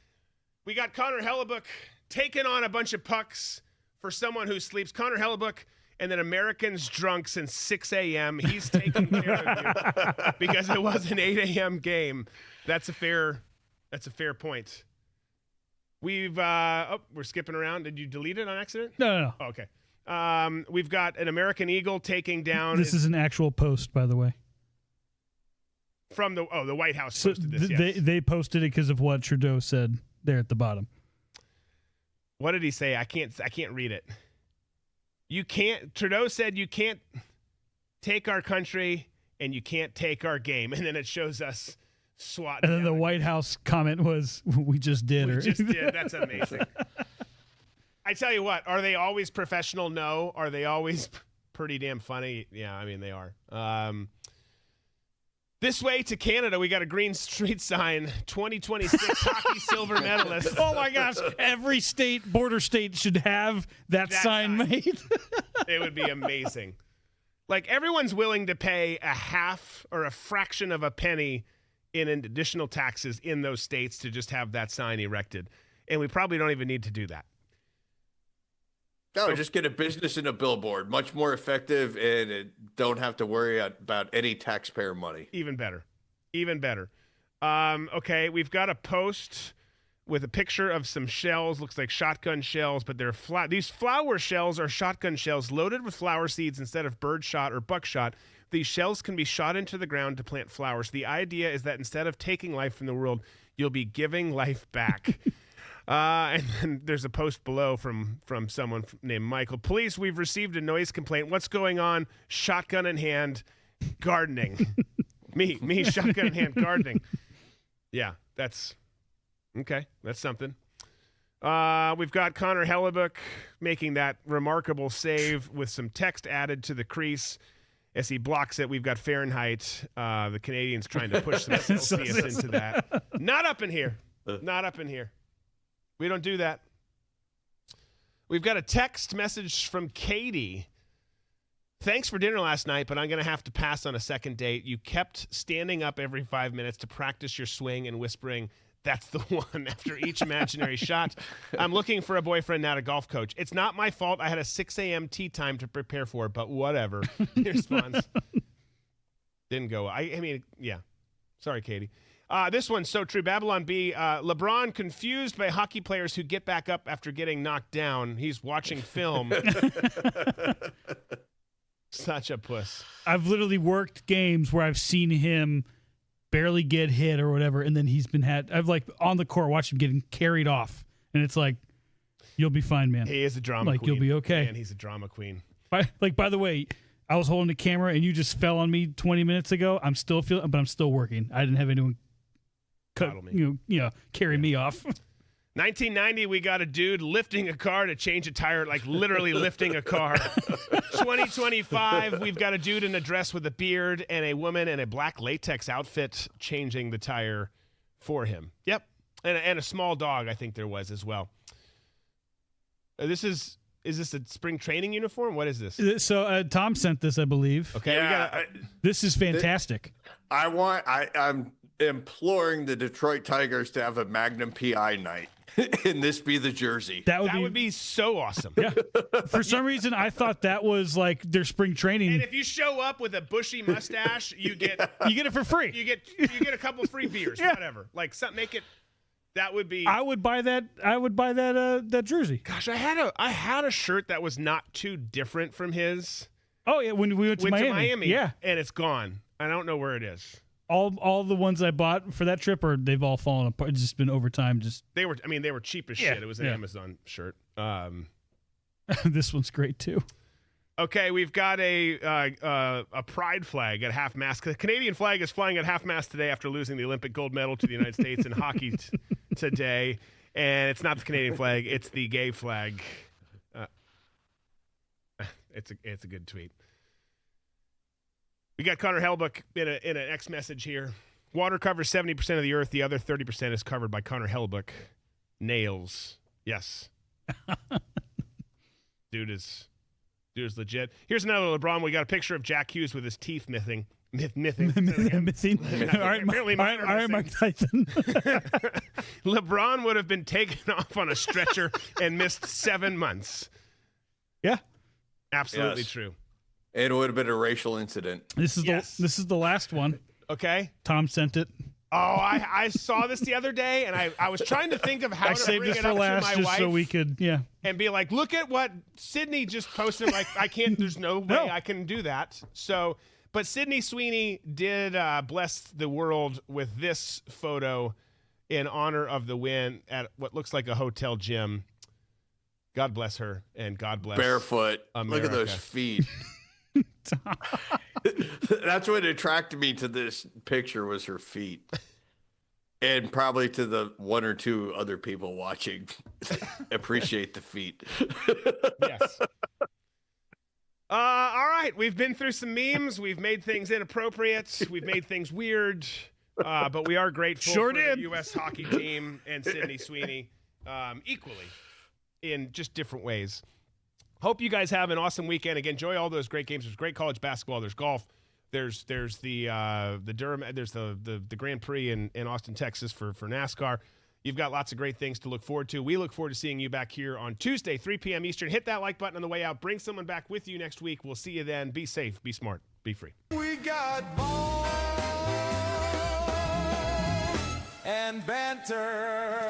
Speaker 2: We got Connor Hellebuyck taking on a bunch of pucks for someone who sleeps. Connor Hellebuyck and then Americans drunk since 6 a.m. He's taking care of you because it was an 8 a.m. game. That's a fair point. We're skipping around. Did you delete it on accident?
Speaker 3: No.
Speaker 2: Oh, okay. We've got an American Eagle taking down.
Speaker 3: This is an actual post, by the way.
Speaker 2: From the White House posted this. Yes.
Speaker 3: They posted it because of what Trudeau said there at the bottom.
Speaker 2: What did he say? I can't read it. Trudeau said you can't take our country and you can't take our game. And then it shows us SWAT.
Speaker 3: And then the White House comment was, we just did.
Speaker 2: We just did. That's amazing. I tell you what, are they always professional? No. Are they always pretty damn funny? Yeah, I mean, they are. This way to Canada, we got a green street sign, 2026 hockey silver medalist.
Speaker 3: Oh, my gosh. Every border state should have that sign made.
Speaker 2: It would be amazing. Like, everyone's willing to pay a half or a fraction of a penny in additional taxes in those states to just have that sign erected. And we probably don't even need to do that.
Speaker 4: No, just get a business and a billboard. Much more effective, and don't have to worry about any taxpayer money.
Speaker 2: Even better. Okay, we've got a post with a picture of some shells. Looks like shotgun shells, but they're these flower shells are shotgun shells loaded with flower seeds instead of bird shot or buckshot. These shells can be shot into the ground to plant flowers. The idea is that instead of taking life from the world, you'll be giving life back. And then there's a post below from someone named Michael. Police, we've received a noise complaint. What's going on? Shotgun in hand, gardening. me, shotgun in hand, gardening. Yeah, that's okay. That's something. We've got Connor Hellebuyck making that remarkable save with some text added to the crease. As he blocks it, we've got Fahrenheit. The Canadians trying to push some Celsius into that. Not up in here. Not up in here. We don't do that. We've got a text message from Katie. Thanks for dinner last night, but I'm going to have to pass on a second date. You kept standing up every 5 minutes to practice your swing and whispering, "That's the one," after each imaginary shot. I'm looking for a boyfriend, not a golf coach. It's not my fault. I had a 6 a.m. tee time to prepare for, but whatever. He responds. Didn't go. I mean, yeah. Sorry, Katie. This one's so true. Babylon B. LeBron confused by hockey players who get back up after getting knocked down. He's watching film. Such a puss.
Speaker 3: I've literally worked games where I've seen him barely get hit or whatever, and then I've like on the court watched him getting carried off, and it's like, you'll be fine, man.
Speaker 2: He is a drama queen.
Speaker 3: Like, you'll be okay.
Speaker 2: Man, he's a drama queen.
Speaker 3: By the way, I was holding the camera and you just fell on me 20 minutes ago. I'm still but I'm still working. I didn't have anyone carry me off.
Speaker 2: 1990, we got a dude lifting a car to change a tire, like literally lifting a car. 2025, we've got a dude in a dress with a beard and a woman in a black latex outfit changing the tire for him. Yep. And a small dog, I think there was as well. Is this a spring training uniform? What is this?
Speaker 3: So Tom sent this, I believe.
Speaker 2: Okay.
Speaker 4: Yeah,
Speaker 3: this is fantastic.
Speaker 4: I'm imploring the Detroit Tigers to have a Magnum PI night. And this be the jersey.
Speaker 2: That would be so awesome.
Speaker 3: Yeah. For some reason, I thought that was like their spring training.
Speaker 2: And if you show up with a bushy mustache, you get
Speaker 3: it for free.
Speaker 2: You get a couple free beers, whatever. Like make it. That would be.
Speaker 3: I would buy that. That jersey.
Speaker 2: Gosh, I had a shirt that was not too different from his.
Speaker 3: Oh yeah, when we went to Miami.
Speaker 2: Yeah, and it's gone. I don't know where it is.
Speaker 3: All the ones I bought for that trip, or they've all fallen apart. It's just been over time.
Speaker 2: They were cheap as shit. It was an Amazon shirt.
Speaker 3: This one's great too.
Speaker 2: Okay, we've got a pride flag at half mast. The Canadian flag is flying at half mast today after losing the Olympic gold medal to the United States in hockey today. And it's not the Canadian flag; it's the gay flag. It's a good tweet. We got Connor Hellebuyck in an X message here. Water covers 70% of the earth. The other 30% is covered by Connor Hellebuyck. Nails. Yes. Dude is legit. Here's another LeBron. We got a picture of Jack Hughes with his teeth missing. Missing.
Speaker 3: All right, Mike Tyson.
Speaker 2: LeBron would have been taken off on a stretcher and missed 7 months.
Speaker 3: Yeah.
Speaker 2: Absolutely true.
Speaker 4: It would have been a racial incident.
Speaker 3: This is the last one.
Speaker 2: Okay.
Speaker 3: Tom sent it.
Speaker 2: Oh, I saw this the other day, and I was trying to think of how to bring it up to my wife.
Speaker 3: So we could,
Speaker 2: and be like, look at what Sydney just posted. Like, I can't. There's no way I can do that. So, but Sydney Sweeney did bless the world with this photo in honor of the win at what looks like a hotel gym. God bless her, and God bless
Speaker 4: barefoot.
Speaker 2: America.
Speaker 4: Look at those feet. That's what attracted me to this picture was her feet, and probably to the one or two other people watching. Appreciate the feet.
Speaker 2: Yes. All right, we've been through some memes. We've made things inappropriate. We've made things weird, but we are grateful for the U.S. hockey team and Sydney Sweeney equally in just different ways. Hope you guys have an awesome weekend. Again, enjoy all those great games. There's great college basketball. There's golf. There's the Durham. There's the Grand Prix in Austin, Texas for NASCAR. You've got lots of great things to look forward to. We look forward to seeing you back here on Tuesday, 3 p.m. Eastern. Hit that like button on the way out. Bring someone back with you next week. We'll see you then. Be safe. Be smart. Be free.
Speaker 1: We got balls and banter.